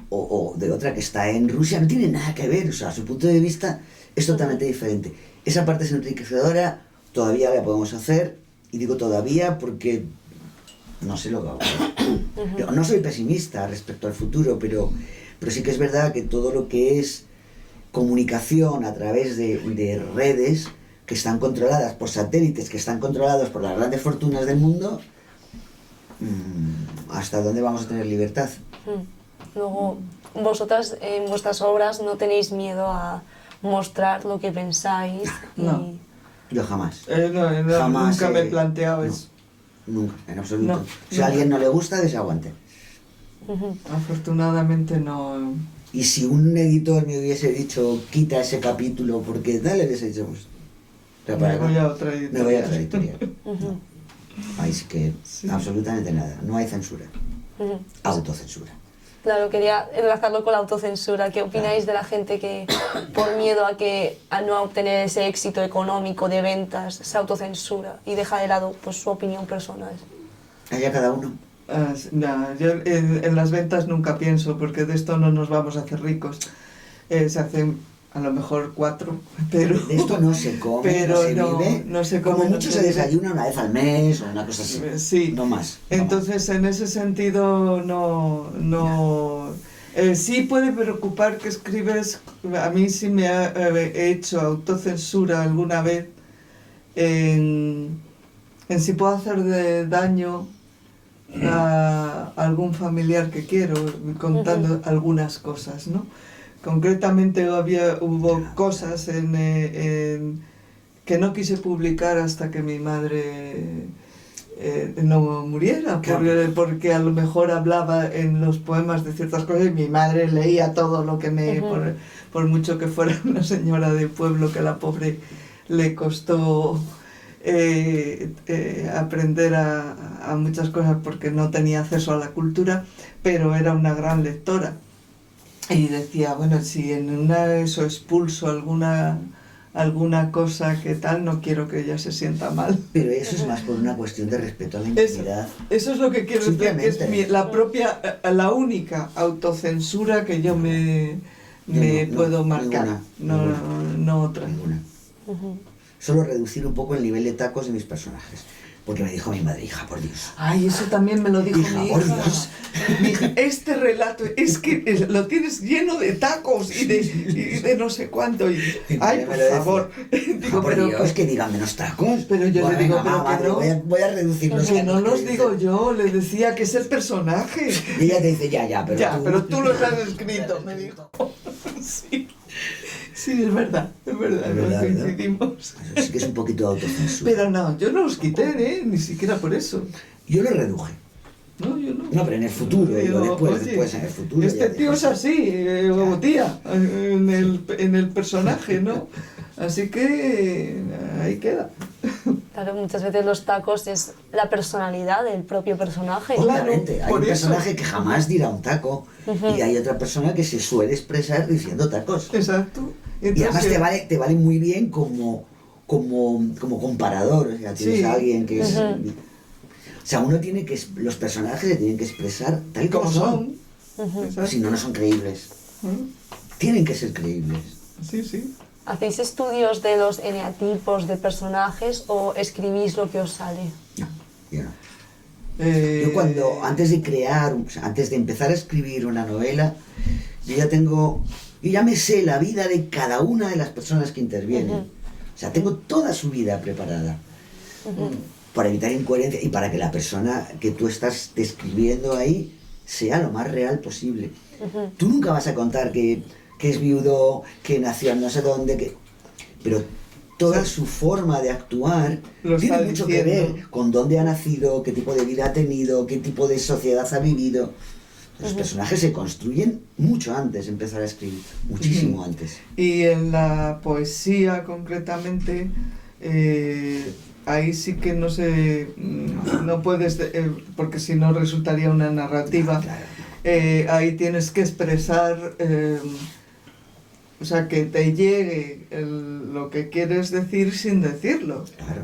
o de otra que está en Rusia no tiene nada que ver, o sea, su punto de vista es totalmente diferente. Esa parte es enriquecedora, todavía la podemos hacer, y digo todavía porque no sé lo que va a ocurrir. Yo no soy pesimista respecto al futuro, pero sí que es verdad que todo lo que es comunicación a través de redes que están controladas por satélites, que están controlados por las grandes fortunas del mundo, ¿hasta dónde vamos a tener libertad? Luego, vosotras en vuestras obras no tenéis miedo a mostrar lo que pensáis. No. Yo jamás. Jamás, nunca me he no, planteado eso. Nunca, en absoluto. No, Si a alguien no le gusta, que se aguante. Afortunadamente no. Y si un editor me hubiese dicho, quita ese capítulo, porque tal, le hubiese dicho, pues... Me voy a otra editorial. Me voy a otra editorial. No. Ahí sí que absolutamente nada. No hay censura. Autocensura. Claro, quería enlazarlo con la autocensura. ¿Qué opináis de la gente que, por miedo a no obtener ese éxito económico de ventas, se autocensura y deja de lado pues, su opinión personal? Allá cada uno. No, yo en las ventas nunca pienso, porque de esto no nos vamos a hacer ricos. Se hacen a lo mejor 4, pero... De esto no se come, pero no se no, vive. no se come, Como no mucho se se vive. desayuna una vez al mes o una cosa así. Sí. No más. No Entonces, en ese sentido, no. Sí puede preocupar que escribes. A mí sí me ha hecho autocensura alguna vez en si puedo hacer daño a algún familiar que quiero, contando algunas cosas, ¿no? Concretamente hubo cosas que no quise publicar hasta que mi madre no muriera, porque a lo mejor hablaba en los poemas de ciertas cosas y mi madre leía todo lo que por mucho que fuera una señora de pueblo, que a la pobre le costó aprender a muchas cosas porque no tenía acceso a la cultura, pero era una gran lectora. Y decía, bueno, si en eso expulso alguna cosa que tal, no quiero que ella se sienta mal. Pero eso es más por una cuestión de respeto a la intimidad. Eso es lo que quiero decir, que es la única autocensura que yo me puedo marcar, no otra. Ninguna. Solo reducir un poco el nivel de tacos de mis personajes. Porque me dijo mi madre, hija, por Dios. Ay, eso también me lo dijo Hija, mi por hija. Dios. Mi hija, este relato es que lo tienes lleno de tacos y de no sé cuánto. Ay, Me por lo decía. favor. Hija, por Dios, que digan menos tacos. Pero yo le digo, pero mamá, que no. Voy a reducir los Que no tacos los que digo dices. yo, le decía que es el personaje. Y ella te dice, ya, pero Ya, pero tú los has escrito, me dijo. Sí. Sí, es verdad, Es verdad, nos ¿verdad? coincidimos. Eso sí que es un poquito de autocensura. Pero no, yo no los quité, ni siquiera por eso. Yo lo reduje. No, yo no. No, pero en el futuro, digo, Oye, después en el futuro. este ya tío es digo, así, o tía, en el personaje, ¿no? Así que ahí queda. Claro, muchas veces los tacos es la personalidad del propio personaje. Obviamente, Claro, hay por un eso. personaje que jamás dirá un taco y hay otra persona que se suele expresar diciendo tacos. Exacto. Y además Entonces, te vale muy bien como comparador. O sea, tienes Sí. a alguien que es. O sea, los personajes se tienen que expresar tal y como son. Exacto. Si no, no son creíbles. Tienen que ser creíbles. Sí, sí. ¿Hacéis estudios de los eneatipos de personajes o escribís lo que os sale? No, yo no. Eh, Antes de antes de empezar a escribir una novela, yo ya me sé la vida de cada una de las personas que intervienen. O sea, tengo toda su vida preparada. Para evitar incoherencia y para que la persona que tú estás describiendo ahí sea lo más real posible. Tú nunca vas a contar que es viudo, que nació en no sé dónde, pero toda su forma de actuar Lo tiene está mucho diciendo. que ver con dónde ha nacido, qué tipo de vida ha tenido, qué tipo de sociedad ha vivido. Los personajes se construyen mucho antes de empezar a escribir, muchísimo antes. Y en la poesía concretamente, ahí sí que no sé, no puedes, porque si no resultaría una narrativa. Claro. Ahí tienes que expresar, o sea, que te llegue lo que quieres decir sin decirlo. Claro.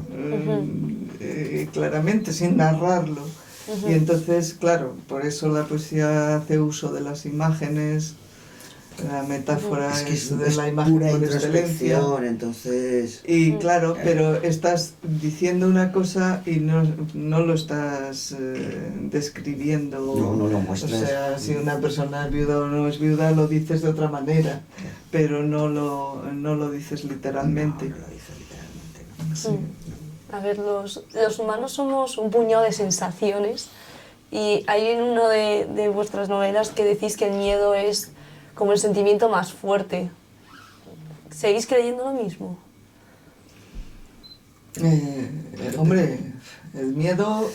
Claramente, sin narrarlo. Y entonces, claro, por eso la poesía hace uso de las imágenes, la metáfora Es que es es de la imagen pura por excelencia. introspección, entonces... Y claro, pero estás diciendo una cosa y no lo estás describiendo. No lo muestras. O sea, si una persona es viuda o no es viuda, lo dices de otra manera, pero no lo dices literalmente. No lo dice literalmente, ¿no? Sí. A ver, los humanos somos un puñado de sensaciones y hay en una de vuestras novelas que decís que el miedo es como el sentimiento más fuerte. ¿Seguís creyendo lo mismo? Hombre, el miedo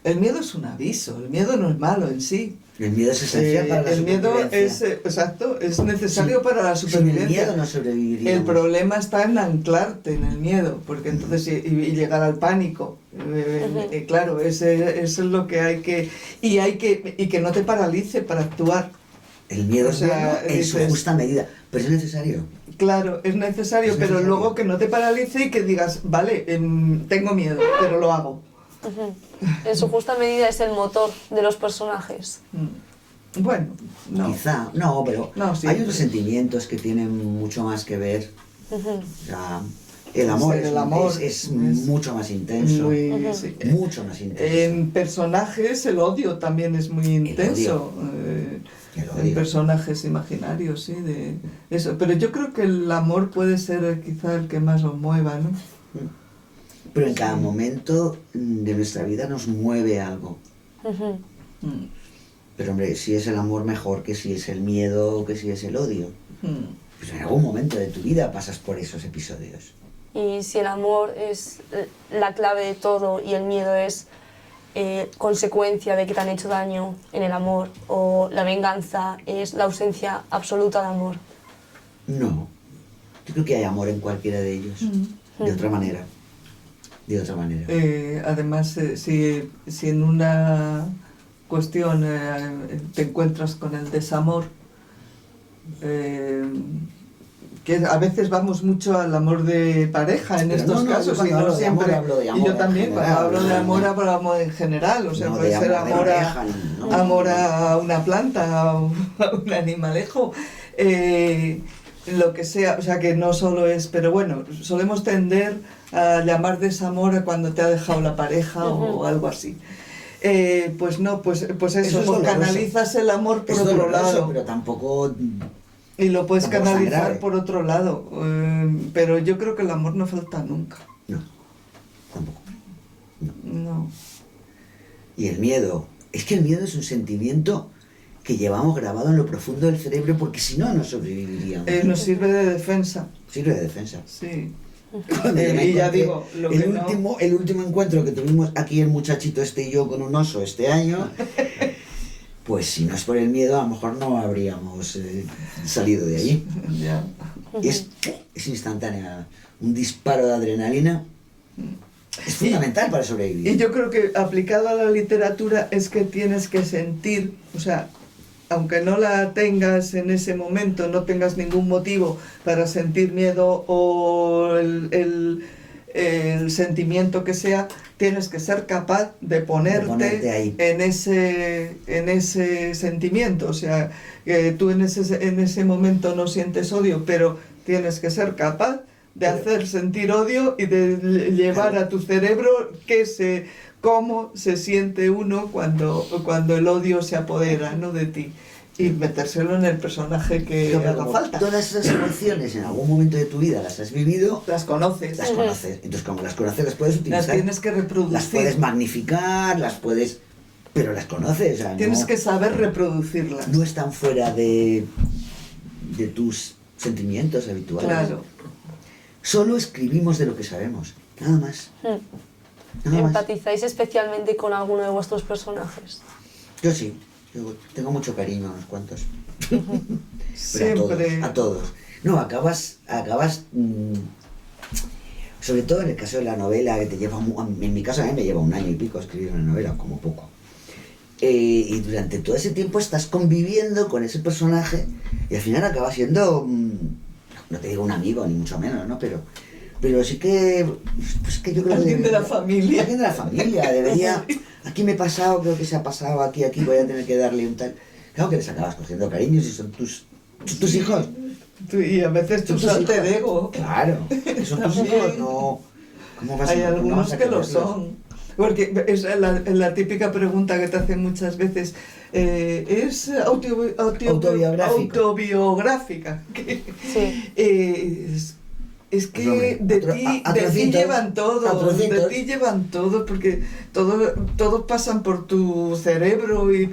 es un aviso, el miedo no es malo en sí. El miedo es esencial para la El miedo supervivencia. es, exacto, es necesario para la Sin supervivencia. el miedo no sobreviviríamos. El problema está en anclarte en el miedo, porque entonces y llegar al pánico. Claro, eso es lo que hay que y que no te paralice para actuar. El miedo O sea, es bueno en su dices- justa medida, pero es necesario. Claro, es necesario, Es pero necesario. luego que no te paralice y que digas, vale, tengo miedo, pero lo hago. En su justa medida es el motor de los personajes. Bueno, no. Quizá, no, pero No, sí. hay otros sentimientos que tienen mucho más que ver. O sea, el amor, Sí, el amor es mucho más intenso. Muy, sí. Mucho más intenso. En personajes el odio también es muy intenso. El odio. En personajes imaginarios, sí, de eso. Pero yo creo que el amor puede ser quizá el que más nos mueva, ¿no? Pero en cada momento de nuestra vida nos mueve algo. Mm. Pero hombre, si es el amor mejor que si es el miedo o que si es el odio. Mm. Pues en algún momento de tu vida pasas por esos episodios. Y si el amor es la clave de todo y el miedo es consecuencia de que te han hecho daño en el amor, o la venganza es la ausencia absoluta de amor. No. Yo creo que hay amor en cualquiera de ellos. De otra manera. De otra manera. Además, si en una cuestión te encuentras con el desamor, que a veces vamos mucho al amor de pareja en Pero estos no, yo casos y cuando no hablo de amor, siempre. hablo de Y amor yo en también, general, cuando hablo de no, amor, no. hablo en general, o sea, No, puede de ser amor de amor pareja, no. amor a una planta, a un animalejo, lo que sea, o sea que no solo es, pero bueno, solemos tender a llamar desamor a cuando te ha dejado la pareja o algo así. Pues no, pues eso, es pues doloroso. canalizas el amor por Es otro doloroso, lado. pero tampoco... Y lo puedes tampoco es tan canalizar grave. por otro lado. Pero yo creo que el amor no falta nunca. No, tampoco. No. Y el miedo. Es que el miedo es un sentimiento que llevamos grabado en lo profundo del cerebro, porque si no, no sobreviviríamos. Nos sirve de defensa. Sirve de defensa. Sí. Y ya digo, el último encuentro que tuvimos aquí el muchachito este y yo con un oso este año, pues si no es por el miedo, a lo mejor no habríamos salido de allí. Ya. Es instantánea, un disparo de adrenalina. Es fundamental para sobrevivir. Y yo creo que aplicado a la literatura es que tienes que sentir, o sea, aunque no la tengas en ese momento, no tengas ningún motivo para sentir miedo o el sentimiento que sea, tienes que ser capaz de ponerte ahí. en ese sentimiento. O sea, que tú en ese momento no sientes odio, pero tienes que ser capaz de hacer sentir odio y de llevar a tu cerebro cómo se siente uno cuando el odio se apodera, ¿no?, de ti, y metérselo en el personaje que haga falta. Todas esas emociones en algún momento de tu vida las has vivido, Las conoces. Entonces, como las conoces, las puedes utilizar. Las tienes que reproducir. Las puedes magnificar, pero las conoces. O sea, tienes que saber reproducirlas. No están fuera de tus sentimientos habituales. Claro. Solo escribimos de lo que sabemos, nada más. Nada más. ¿Empatizáis especialmente con alguno de vuestros personajes? Yo sí, yo tengo mucho cariño a unos cuantos. Siempre. A todos. No, acabas sobre todo en el caso de la novela, que te lleva, en mi caso a mí me lleva un año y pico escribir una novela, como poco. Y durante todo ese tiempo estás conviviendo con ese personaje y al final acaba siendo, no te digo un amigo, ni mucho menos, ¿no? Pero sí que, pues que yo creo que... Alguien de la familia. Alguien de la familia, debería... Aquí me he pasado, creo que se ha pasado, aquí voy a tener que darle un tal... Claro que les acabas cogiendo cariño si son tus hijos. Y a veces tus alter ego. Claro, son tus hijos, no... ¿Cómo vas Hay a, algunos que lo son. Porque es la típica pregunta que te hacen muchas veces. ¿Es autobiográfica? Sí. Es que de ti llevan todo, porque todos pasan por tu cerebro y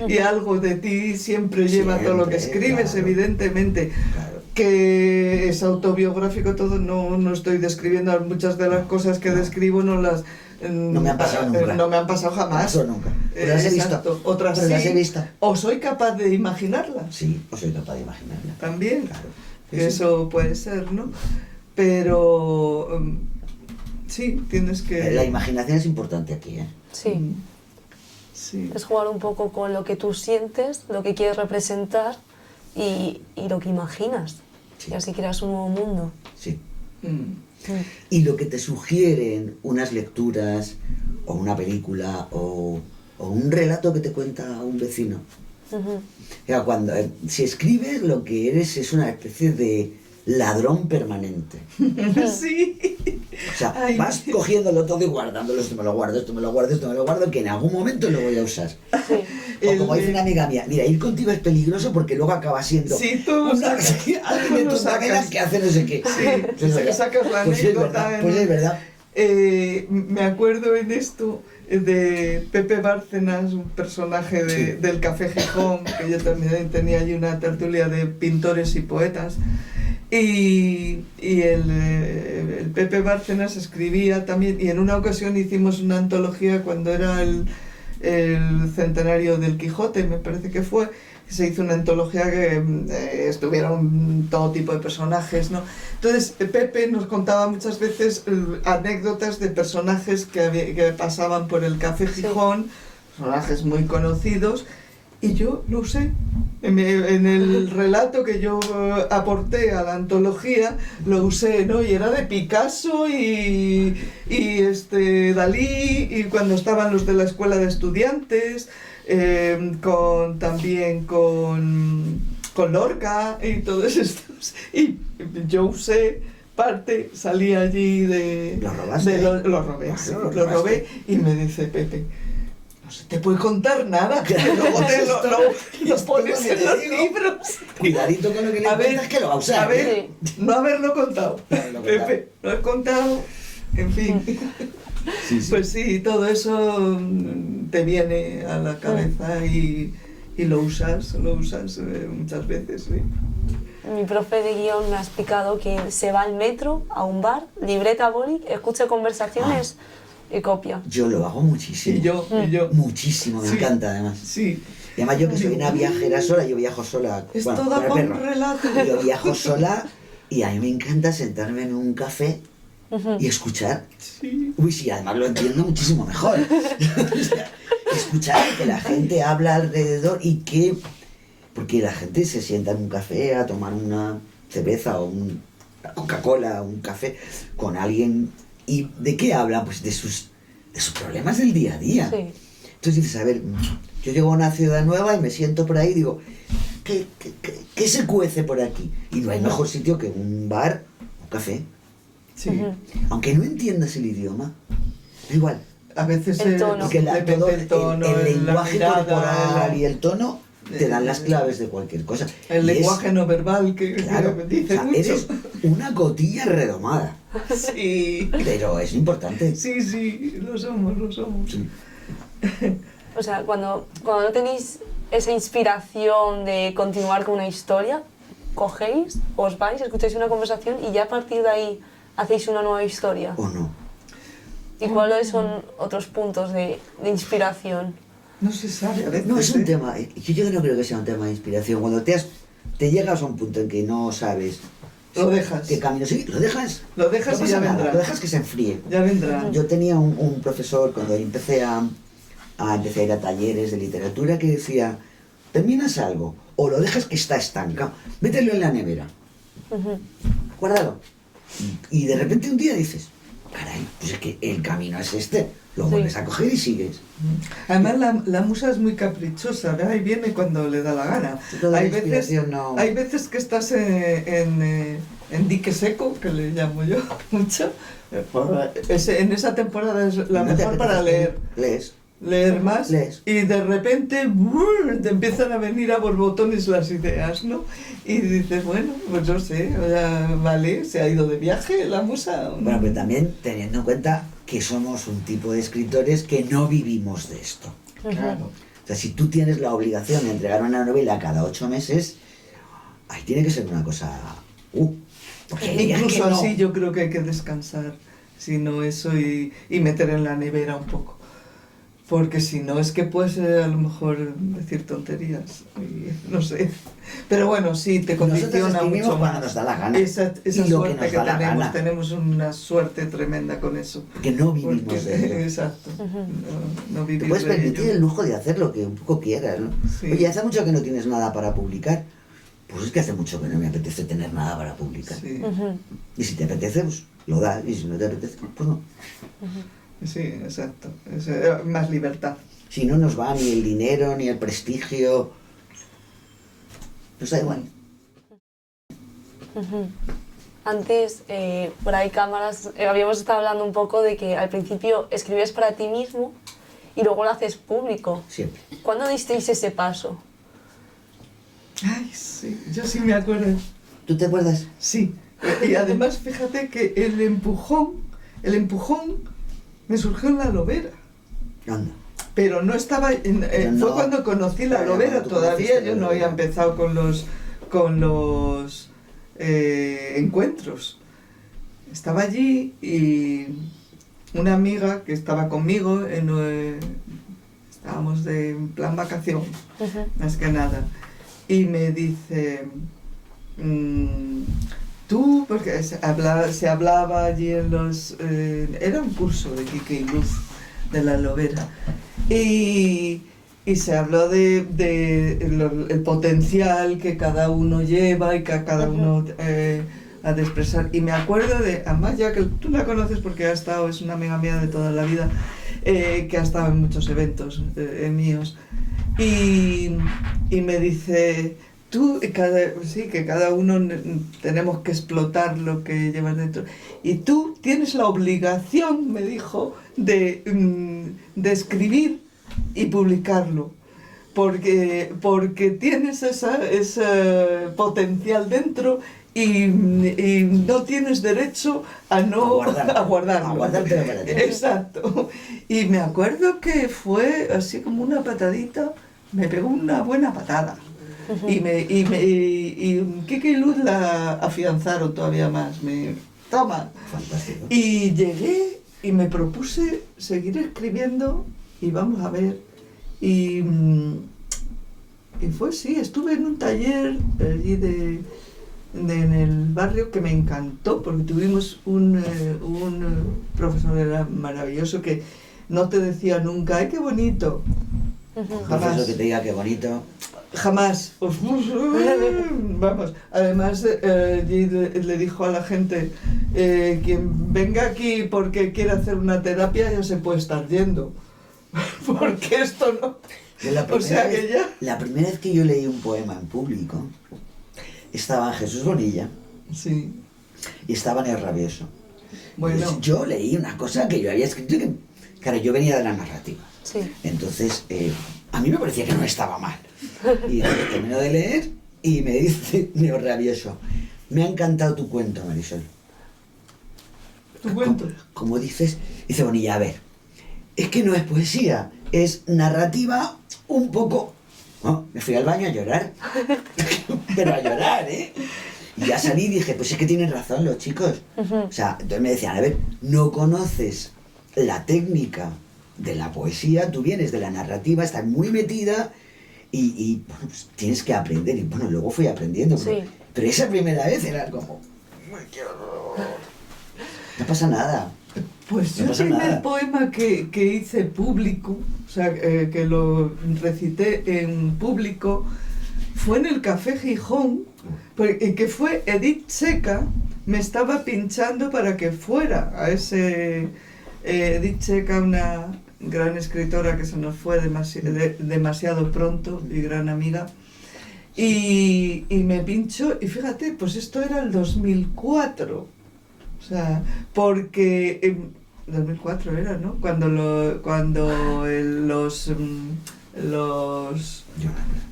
y algo de ti siempre lleva todo lo que escribes, claro. Evidentemente. Claro. Que es autobiográfico todo, no estoy describiendo muchas de las cosas que describo, no me han pasado nunca. No me han pasado jamás. No nunca. Pero las he visto. Otras sí. Las he visto. ¿O soy capaz de imaginarlas? Sí, o soy capaz de imaginarlas. También. Claro. Que eso puede ser, ¿no? Pero sí, tienes que... La imaginación es importante aquí, ¿eh? Sí. Sí. Es jugar un poco con lo que tú sientes, lo que quieres representar y lo que imaginas. Sí. Y así creas un nuevo mundo. Sí. Y lo que te sugieren unas lecturas o una película o un relato que te cuenta un vecino. Si escribes, lo que eres es una especie de ladrón permanente. Sí. O sea, vas cogiéndolo todo y guardándolo. Esto me lo guardo, que en algún momento lo voy a usar. Sí. O como dice una amiga mía, mira, ir contigo es peligroso porque luego acaba siendo alguien de tus novelas que hace no sé qué. Sí, sacas la anécdota. Pues es verdad. Me acuerdo en esto de Pepe Bárcenas, un personaje del Café Gijón, que yo también tenía allí una tertulia de pintores y poetas, y el Pepe Bárcenas escribía también, y en una ocasión hicimos una antología cuando era el centenario del Quijote, me parece que fue. Se hizo una antología que estuvieron todo tipo de personajes, ¿no? Entonces Pepe nos contaba muchas veces anécdotas de personajes que pasaban por el Café Gijón, personajes muy conocidos, y yo lo usé. En el relato que yo aporté a la antología, lo usé, ¿no? Y era de Picasso y Dalí, y cuando estaban los de la escuela de estudiantes, también con Lorca y todos estos, y yo usé parte, salí allí ¿Lo robaste? Lo robé, y me dice Pepe, no se te puede contar nada, que luego lo pones en los libros. Cuidadito con lo que le cuentas, que lo va a usar. A ver, no haberlo contado. Pepe, lo he contado, en fin. Sí. Pues sí, todo eso te viene a la cabeza y y lo usas muchas veces, sí. Mi profe de guión me ha explicado que se va al metro, a un bar, libreta, boli, escucha conversaciones y copia. Yo lo hago muchísimo. Y yo. Muchísimo, me Sí. encanta además. Sí. Y además yo que soy una viajera sola, yo viajo sola. Es bueno, toda con el por perro. relato. Yo viajo sola y a mí me encanta sentarme en un café y escuchar. Sí. Uy, sí, además lo entiendo muchísimo mejor. O sea, escuchar que la gente habla alrededor y que... Porque la gente se sienta en un café a tomar una cerveza o una Coca-Cola o un café con alguien. ¿Y de qué habla? Pues de sus problemas del día a día. Sí. Entonces dices, a ver, yo llego a una ciudad nueva y me siento por ahí y digo, ¿qué se cuece por aquí? Y no hay mejor sitio que un bar, un café. Sí. Aunque no entiendas el idioma, da igual. A veces El tono. Porque depende del tono, el la lenguaje mirada, corporal y el tono te dan las claves de cualquier cosa. el Y es- lenguaje no verbal que Claro, dice o sea, mucho. eres una cotilla redomada, Sí. pero es importante. Sí, lo somos. Sí. O sea, cuando no tenéis esa inspiración de continuar con una historia, cogéis, os vais, escucháis una conversación y ya a partir de ahí hacéis una nueva historia. ¿O no? ¿Y cuáles son otros puntos de inspiración? No se sabe a veces. No, es un ¿eh? tema, yo no creo que sea un tema de inspiración. Cuando te llegas a un punto en que no sabes Lo dejas. qué camino seguir, lo dejas. Lo dejas No y ya pasa nada, vendrá. lo dejas que se enfríe. Ya vendrá. Yo tenía un profesor cuando empecé a ir a talleres de literatura que decía, terminas algo o lo dejas que está estancado, mételo en la nevera, guárdalo. Y de repente un día dices, caray, pues es que el camino es este, lo Sí. vuelves a coger y sigues. Además la musa es muy caprichosa, ¿verdad? Y viene cuando le da la gana. Toda la Hay veces, inspiración no... hay veces que estás en dique seco, que le llamo yo mucho. En esa temporada es la ¿No te mejor para apetece? leer. Lees. Más Lees. y de repente ¡brr! Te empiezan a venir a borbotones las ideas, ¿no? Y dices, bueno, pues no sé, vale, se ha ido de viaje la musa. Bueno, pero también teniendo en cuenta que somos un tipo de escritores que no vivimos de esto. Claro. O sea, si tú tienes la obligación de entregar una novela cada 8 meses, ahí tiene que ser una cosa... porque hay días Incluso que no. así yo creo que hay que descansar, si no eso y meter en la nevera un poco. Porque si no es que puedes a lo mejor decir tonterías, y no sé. Pero bueno, sí, te Nosotros condiciona escribimos mucho cuando más. nos da la gana. Esa Y lo que suerte nos que da la gana. tenemos una suerte tremenda con eso. Porque no vivimos Porque- de ello. Exacto, no vivir Te puedes de permitir ello. el lujo de hacer lo que un poco quieras, ¿no? Sí. Oye, hace mucho que no tienes nada para publicar. Pues es que hace mucho que no me apetece tener nada para publicar. Sí, Y si te apetece, pues lo das. Y si no te apetece, pues no. sí, exacto. Es, más libertad. Si no nos va ni el dinero, ni el prestigio, pues da igual. Antes, por ahí cámaras, habíamos estado hablando un poco de que al principio escribías para ti mismo y luego lo haces público. Siempre. ¿Cuándo disteis ese paso? Ay, sí, yo sí me acuerdo. ¿Tú te acuerdas? Sí, y además fíjate que el empujón me surgió en la lobera. Anda. Pero no estaba, Pero no. fue cuando conocí la Claro, lobera, cuando tú todavía conociste yo la no había lobera. empezado con los encuentros. Estaba allí y una amiga que estaba conmigo, estábamos en plan vacación, más que nada, y me dice, tú, porque se hablaba allí en los... era un curso de Quique y Luz, de la lobera, y se habló el potencial que cada uno lleva y que cada uno ha de expresar. Y me acuerdo de, además ya que tú la conoces porque ha estado, es una amiga mía de toda la vida, que ha estado en muchos eventos míos, y me dice... que cada uno tenemos que explotar lo que llevas dentro. Y tú tienes la obligación, me dijo, de escribir y publicarlo. Porque tienes ese potencial dentro y no tienes derecho a guardarlo. A guardártelo para ti. Exacto. Y me acuerdo que fue así como una patadita me pegó una buena patada. Y Kike y Luz la afianzaron todavía más. Toma. Fantástico. Y llegué y me propuse seguir escribiendo y vamos a ver. Y fue, sí, estuve en un taller allí en el barrio que me encantó, porque tuvimos un profesor, era maravilloso, que no te decía nunca, ¡ay, qué bonito! Jamás. Eso que te diga qué bonito. Jamás. Vamos, además le dijo a la gente, quien venga aquí porque quiere hacer una terapia ya se puede estar yendo, porque esto no... La primera vez que yo leí un poema en público, estaba Jesús Bonilla, sí, y estaba Neo Rabioso. Bueno. Entonces, yo leí una cosa que yo había escrito, que, claro, yo venía de la narrativa. Sí. Entonces, a mí me parecía que no estaba mal. Y termino de leer y me dice Neo Rabioso, me ha encantado tu cuento, Marisol. ¿Tu cuento? Como dices, dice Bonilla, a ver, es que no es poesía, es narrativa un poco... No, me fui al baño a llorar. Pero a llorar, ¿eh? Y ya salí y dije, pues es que tienen razón los chicos. O sea, entonces me decían, a ver, no conoces la técnica de la poesía, tú vienes de la narrativa, estás muy metida y bueno, pues tienes que aprender. Y bueno, luego fui aprendiendo. Sí. Pero esa primera vez era como... ¡Qué horror! No pasa nada. Pues No yo pasa el primer nada. poema que hice público, o sea, que lo recité en público, fue en el Café Gijón, que fue Edith Checa, me estaba pinchando para que fuera a ese... Edith Checa, una gran escritora que se nos fue demasiado pronto y gran amiga, y me pinchó, y fíjate, pues esto era el 2004, o sea, porque... 2004 era, ¿no? Cuando los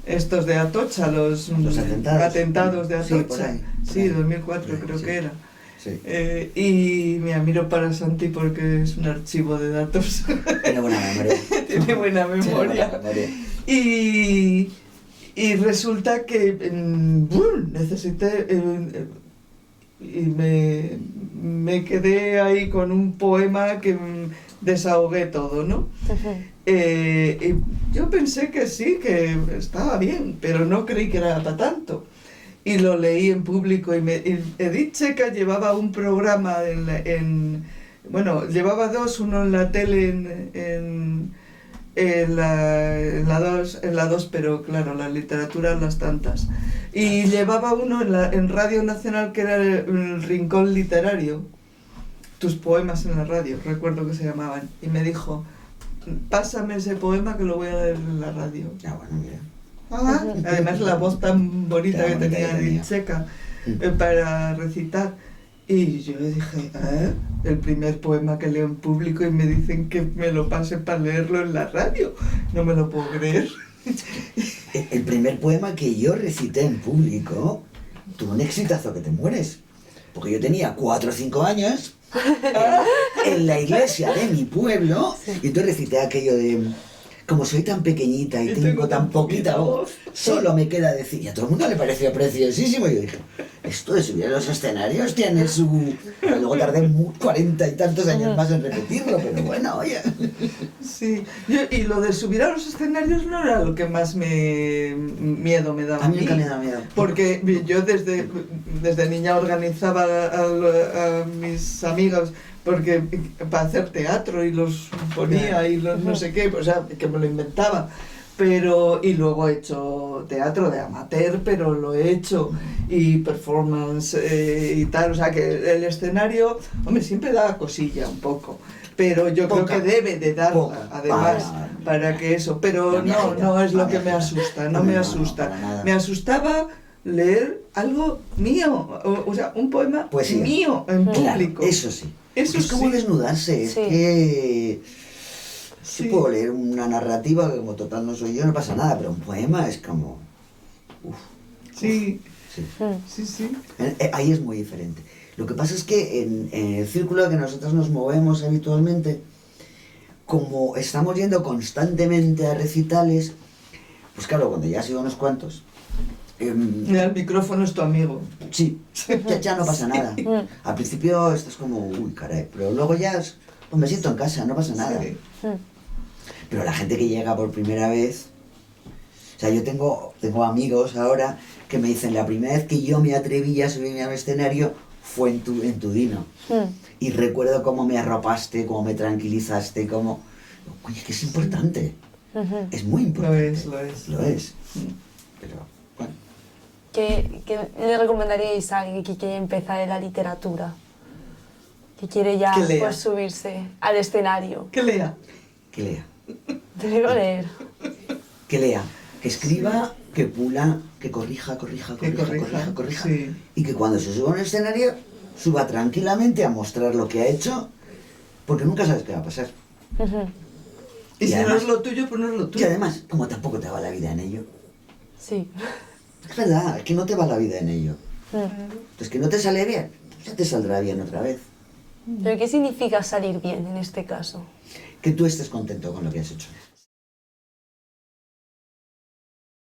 estos de Atocha, los atentados de Sí, Atocha. por ahí. Sí, 2004 creo sí. que era. Sí. Y me miro para Santi porque es un archivo de datos. Tiene buena memoria. Tiene buena memoria. Tiene buena memoria. Y resulta que necesité... y me quedé ahí con un poema que desahogué todo, ¿no? Y yo pensé que sí, que estaba bien, pero no creí que era para tanto. Y lo leí en público y Edith Checa llevaba un programa bueno, llevaba dos, uno en la tele en la 2, pero claro, la literatura las tantas. Y llevaba uno en Radio Nacional que era el Rincón Literario, tus poemas en la radio, recuerdo que se llamaban. Y me dijo, pásame ese poema que lo voy a leer en la radio. Ah, bueno, mira. Además la voz tan bonita que tenía Edith Checa para recitar. Y yo dije, el primer poema que leo en público y me dicen que me lo pase para leerlo en la radio. No me lo puedo creer. El primer poema que yo recité en público tuvo un exitazo que te mueres. Porque yo tenía 4 o 5 años en la iglesia de mi pueblo y entonces recité aquello de... Como soy tan pequeñita y tengo tan poquita voz, solo me queda decir... Y a todo el mundo le pareció preciosísimo. Y yo dije, esto de subir a los escenarios tiene su... Pero luego tardé 40 y tantos años más en repetirlo, pero bueno, oye. Sí, y lo de subir a los escenarios no era lo que más miedo me daba. A mí nunca me da miedo. Porque yo desde niña organizaba a mis amigos porque para hacer teatro y los ponía y los no sé qué, o sea, que me lo inventaba. Pero, y luego he hecho teatro de amateur, pero lo he hecho, y performance y tal, o sea que el escenario, hombre, siempre da cosilla un poco, pero yo creo que debe de darla, además, para que eso, pero no es lo que me asusta, no me asusta. Me asustaba leer algo mío, o sea, un poema mío en público. Claro, eso sí. Eso es como desnudarse, es que... Sí, puedo leer una narrativa que como total no soy yo, no pasa nada, pero un poema es como... Sí. Ahí es muy diferente. Lo que pasa es que en el círculo que nosotros nos movemos habitualmente, como estamos yendo constantemente a recitales, Pues claro, cuando ya has ido unos cuantos, Mira, el micrófono es tu amigo. sí, ya no pasa nada. Al principio estás como, uy, caray, pero luego ya pues me siento en casa, no pasa nada. Sí. Pero la gente que llega por primera vez, o sea, yo tengo amigos ahora que me dicen, la primera vez que yo me atreví a subirme al escenario fue en tu Dino. Y recuerdo cómo me arropaste, cómo me tranquilizaste, cómo... Oye, que es importante. Es muy importante. Lo es. Lo es. Pero, bueno. ¿Qué le recomendaríais a alguien que quiere empezar en la literatura? Que quiere ya Que lea. pues, subirse al escenario. Que lea. Que lea. Debo leer. Que lea. Que escriba, que pula, que corrija. Sí. Y que cuando se suba a un escenario, suba tranquilamente a mostrar lo que ha hecho, porque nunca sabes qué va a pasar. Y si además, no es lo tuyo, pues no es lo y tuyo. además, como tampoco te va la vida en ello. Sí. Es verdad, es que no te va la vida en ello. Entonces, que no te sale bien, ya te saldrá bien otra vez. ¿Pero qué significa salir bien en este caso? Que tú estés contento con lo que has hecho.